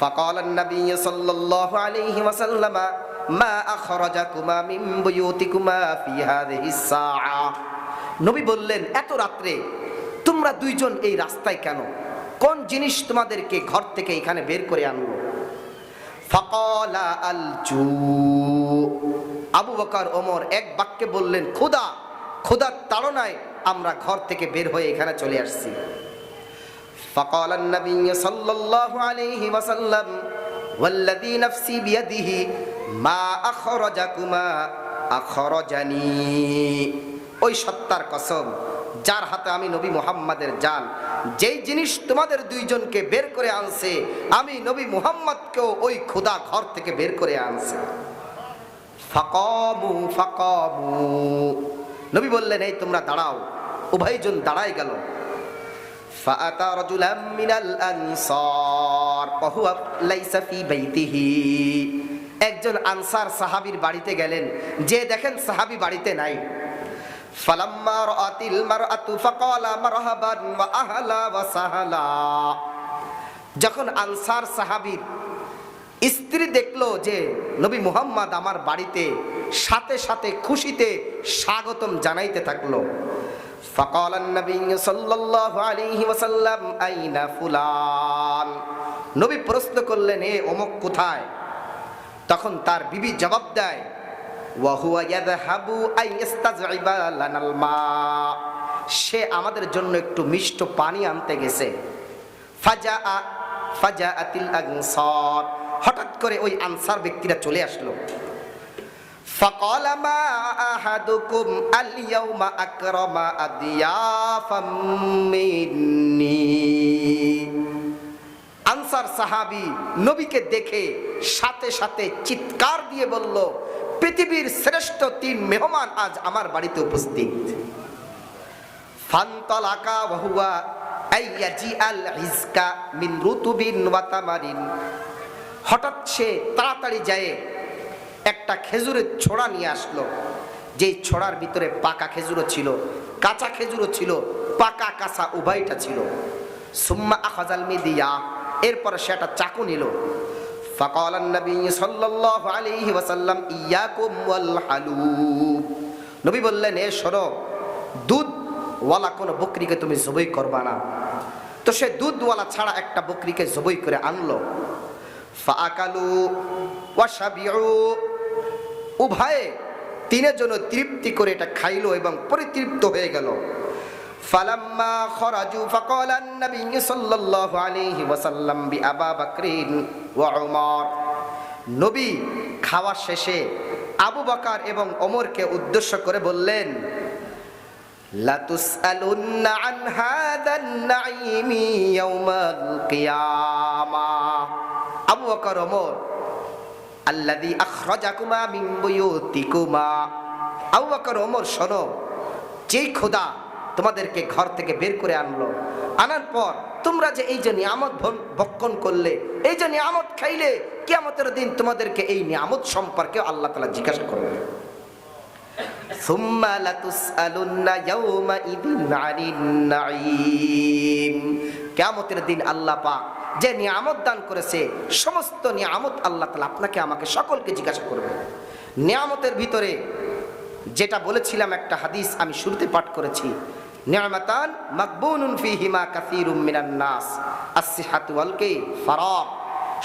ফাকালা নবী সাল্লাল্লাহু আলাইহি ওয়াসাল্লাম মা আখরাজাকুমা মিন বুয়ুতিকুমা ফি হাযিহিস সাআ। নবী বললেন এত রাত্রে তোমরা দুইজন এই রাস্তায় কেন? কোন জিনিস তোমাদেরকে ঘর থেকে এখানে বের করে আনলো? ফাকালা আল জু। আবু বকর ওমর এক বাক্যে বললেন খোদা, খোদার তাড়নায় আমরা ঘর থেকে বের হয়ে এখানে চলে আসছি। ফাকালা নবী সাল্লাল্লাহু আলাইহি ওয়াসাল্লাম ওয়াল্লাযী নাফসি বিয়াদিহি মা আখরাজাকুমা আখরাজানি। ওই সত্তার কসম যার হাতে আমি নবী মুহাম্মাদের জান, যেই জিনিস তোমাদের দুইজনকে বের করে আনছে, আমি নবী মুহাম্মদকেও ওই খোদা ঘর থেকে বের করে আনছে। ফাকামু ফাকামু। নবী বললেন এই তোমরা দাঁড়াও। উভয়জন দাঁড়ায় গেল। ফাআতা রাজুলাম মিনাল আনসার ওয়া হুয়া লাইসা ফি বাইতিহি। একজন আনসার সাহাবীর বাড়িতে গেলেন, যে দেখেন সাহাবী বাড়িতে নাই। ফালাম্মা রাআতিল মারআতু ফাকালা মারহাবান ওয়া আহলা ওয়া সাহলা। যখন আনসার সাহাবীর স্ত্রী দেখলো যে নবী মুহাম্মদ আমার বাড়িতে, সাথে সাথে খুশিতে স্বাগতম জানাইতে থাকলো। ফাকালান নবী সাল্লাল্লাহু আলাইহি ওয়াসাল্লাম আইনা ফুলান। নবী প্রশ্ন করলেন এ অমুক কোথায়? তখন তার বিবি জবাব দেয় ওয়া হুয়া ইয়াযহাবু আইয়াস্তাযইবা লানাল মা। সে আমাদের জন্য একটু মিষ্ট পানি আনতে গেছে। ফাজাআতিল আনসার। হঠাৎ করে ওই আনসার ব্যক্তিরা চলে আসলো। ফাকালা মা আহাদুকুম আল ইয়াউমা আকরামা আদিয়াফাম মিন্নি। আনসার সাহাবী নবীকে দেখে সাথে সাথে চিৎকার দিয়ে বলল পৃথিবীর শ্রেষ্ঠ 3 মেহমান আজ আমার বাড়িতে উপস্থিত। ফান্তালাকা ওয়া হুয়া আইয়াজি আল হিজকা মিন রুতুবিন ওয়া তামারিন। হঠাৎ সে তাড়াতাড়ি যায় একটা খেজুরের ছোড়া নিয়ে আসলো। যেই ছোড়ার ভিতরে পাকা খেজুরও ছিল, কাঁচা খেজুরও ছিল, পাকা কাঁচা উভয়টা ছিল। সুম্মা আখাযাল মিদিয়া। এরপর সে একটা চাকু নিল। فقال النبي صلى الله عليه وسلم إياكم والحلوب। নবী বললেন, এ শোনো, দুধওয়ালা কোনো বকরিকে তুমি জবাই করবা না। তো সে দুধওয়ালা ছাড়া একটা বকরিকে জবাই করে আনলো। ফাআকালু ওয়াশাবিউ, উভয়ে তিনজন তৃপ্তি করে এটা খাইলো এবং পরিতৃপ্ত হয়ে গেল। ফালাম্মা খরাজু ফাকালা আন-নবী সাল্লাল্লাহু আলাইহি ওয়াসাল্লাম বিআবা বকরিন ওয়া উমর। নবী খাওয়া শেষে আবু বকর এবং ওমরকে উদ্দেশ্য করে বললেন, লা তুসআলুন্না আন হাযান নাঈমি ইয়াউমাল কিয়ামাহ। আবু বকর, ওমর, আল্লাযী আখরাজাকুমা মিন বুয়ুতিকুমা। আবু বকর, ওমর, শোনো, যেই খোদা তোমাদেরকে ঘর থেকে বের করে আনলো, আনার পর তোমরা যে এই যে নিয়ামত ভক্ষণ করলে, এই যে নিয়ামত খাইলে, কিয়ামতের দিন তোমাদেরকে এই নিয়ামত সম্পর্কে আল্লাহ তাআলা জিজ্ঞাসা করবে। সুম্মা লাতুসআলুন্না ইয়াউমাইযিন আনিন নাঈম। কিয়ামতের দিন আল্লাহ পাক যে নিয়ামত দান করেছে, সমস্ত নিয়ামত আল্লাহ তাআলা আপনাকে আমাকে সকলকে জিজ্ঞাসা করবে। নিয়ামতের ভিতরে যেটা বলেছিলাম, একটা হাদিস আমি শুরুতে পাঠ করেছি, নিয়ামাতান মাকবুনুন ফীহিমা কাসীরুম মিনান নাস, আস-সিহাতু ওয়াল ফারাগ।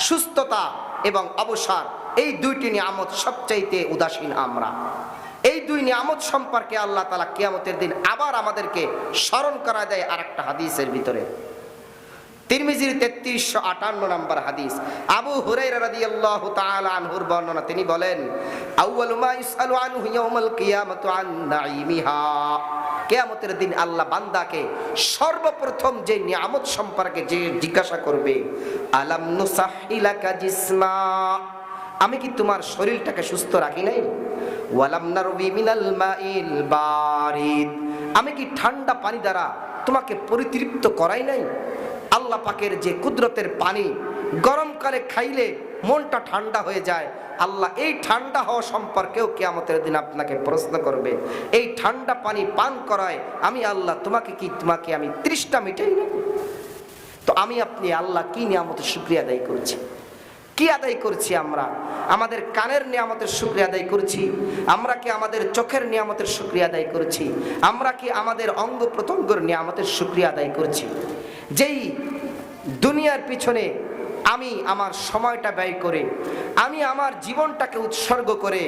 সুস্থতা এবং অবসর, এই দুইটি নিয়ামত সবচাইতে উদাসীন আমরা। এই দুই নিয়ামত সম্পর্কে আল্লাহ তাআলা কিয়ামতের দিন আবার আমাদেরকে স্মরণ করা দেয় আরেকটা হাদিসের ভিতরে। তিরমিজির 3358 নম্বর হাদিস, আবু হুরায়রা রাদিয়াল্লাহু তাআলা আনহুর বর্ণনা। তিনি বলেন, আউয়ালু মা ইসআলু আনহু ইয়াউমাল কিয়ামাতু আন নাঈমিহা। কিয়ামতের দিন আল্লাহ বান্দাকে সর্বপ্রথম যে নিয়ামত সম্পর্কে যে জিজ্ঞাসা করবে, আলাম নুসাহিলাকা জিসমা, আমি কি তোমার শরীরটাকে সুস্থ রাখি নাই? ওয়ালাম নারবি মিনাল মাইল বারিদ, আমি কি ঠান্ডা পানি দ্বারা তোমাকে পরিতৃপ্ত করাই নাই? আল্লাহ পাকের যে কুদরতের পানি, গরমকালে খাইলে মনটা ঠান্ডা হয়ে যায়। আল্লাহ এই ঠান্ডা হওয়া সম্পর্কেও কিয়ামতের দিন আপনাকে প্রশ্ন করবে। এই ঠান্ডা পানি পান করায় আমি আল্লাহ তোমাকে আমি তৃষ্ণা মিটাই না। তো আমি আপনি আল্লাহ কি নিয়ামতের শুকরিয়া আদায় করছি? কি আদায় করছি আমরা? আমাদের কানের নিয়ামতের শুকরিয়া আদায় করছি? আমরা কি আমাদের চোখের নিয়ামতের শুকরিয়া আদায় করছি? আমরা কি আমাদের অঙ্গ প্রত্যঙ্গের নিয়ামতের শুকরিয়া আদায় করছি? যেই দুনিয়ার পিছনে আমি আমার সময়টা ব্যয় করে, আমি আমার জীবনটাকে উৎসর্গ করে,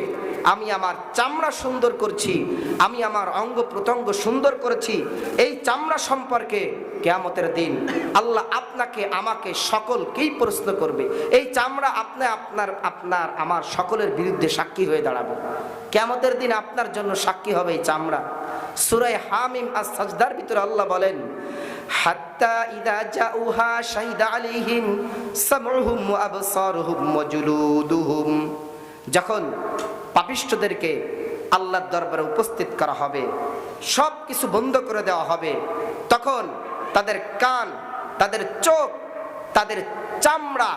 আমি আমার চামড়া সুন্দর করছি, আমি আমার অঙ্গ প্রত্যঙ্গ সুন্দর করেছি, এই চামড়া সম্পর্কে কিয়ামতের দিন আল্লাহ আপনাকে আমাকে সকলকেই প্রশ্ন করবে। এই চামড়া আপনার আমার সকলের বিরুদ্ধে সাক্ষী হয়ে দাঁড়াবে। কিয়ামতের দিন আপনার জন্য সাক্ষী হবে এই চামড়া। সূরা হামিম আস-সাজদার ভিতরে আল্লাহ বলেন, হাত্তা ইযা জাউহা শাহিদা আলাইহিম সামউহুম ওয়া আবসারুহুম ওয়া জুলুদুহুম। যখন পাপিষ্ঠদেরকে আল্লাহর দরবারে উপস্থিত করা হবে, সব কিছু বন্ধ করে দেওয়া হবে, তখন তাদের কান, তাদের চোখ, তাদের চামড়া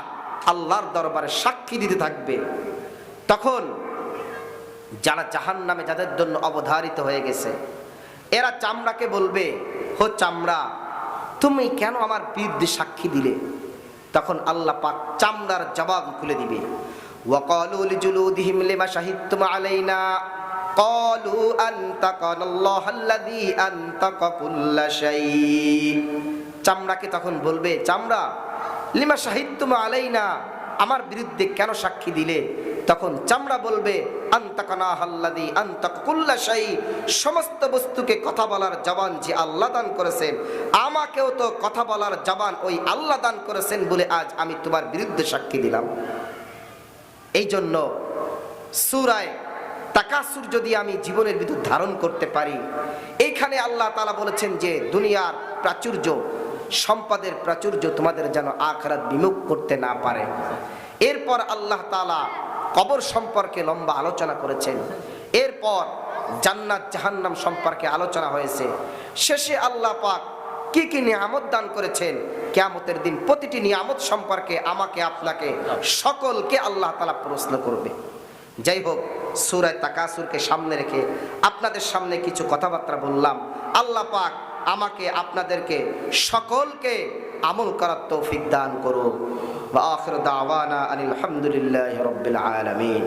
আল্লাহর দরবারে সাক্ষী দিতে থাকবে। তখন যারা জাহান্নামে, যাদের জন্য অবধারিত হয়ে গেছে, এরা চামড়াকে বলবে, হো চামড়া, তুমি কেন আমার বিরুদ্ধে সাক্ষী দিলে? তখন আল্লাহ পাক চামড়ার জবাব খুলে দিবে। ওয়াকালু লিজুলুদিহিম লিমা শাহিদতুম আলাইনা ক্বালু আনতাকানাল্লাহুল্লাযী আনতাকা কুল্লা শাই। চামড়াকে তখন বলবে, চামড়া, লিমা শাহিদতুম আলাইনা, আমার বিরুদ্ধে কেন সাক্ষী দিলে? তখন চামড়া বলবে, আনতাকানাল্লাযী আনতাকা কুল্লা শাই, সমস্ত বস্তুকে কথা বলার জবান যে আল্লাহ দান করেছেন, আমাকেও তো কথা বলার জবান ওই আল্লাহ দান করেছেন বলে আজ আমি তোমার বিরুদ্ধে সাক্ষী দিলাম। এই জন্য সূরা তাকাসুর যদি আমি জীবনের ভিতর ধারণ করতে পারি, এইখানে আল্লাহ তাআলা বলেছেন যে দুনিয়ার প্রাচুর্য, সম্পদের প্রাচুর্য তোমাদের যেন আখিরাত বিমুখ করতে না পারে। এরপর আল্লাহ তাআলা কবর সম্পর্কে লম্বা আলোচনা করেছেন। এরপর জান্নাত জাহান্নাম সম্পর্কে আলোচনা হয়েছে। শেষে আল্লাহ পাক কি কি নিয়ামত দান করেছেন, কিয়ামতের দিন প্রতিটি নিয়ামত সম্পর্কে আমাকে আপনাকে সকলকে আল্লাহ তাআলা প্রশ্ন করবে। যাই হোক, সূরা তাকাসুরকে সামনে রেখে আপনাদের সামনে কিছু কথাবার্তা বললাম। আল্লাহ পাক আমাকে আপনাদেরকে সকলকে আমল করার তৌফিক দান করুন। ওয়া আখিরু দাওয়ানা আনিল হামদুলিল্লাহি রাব্বিল আলামিন।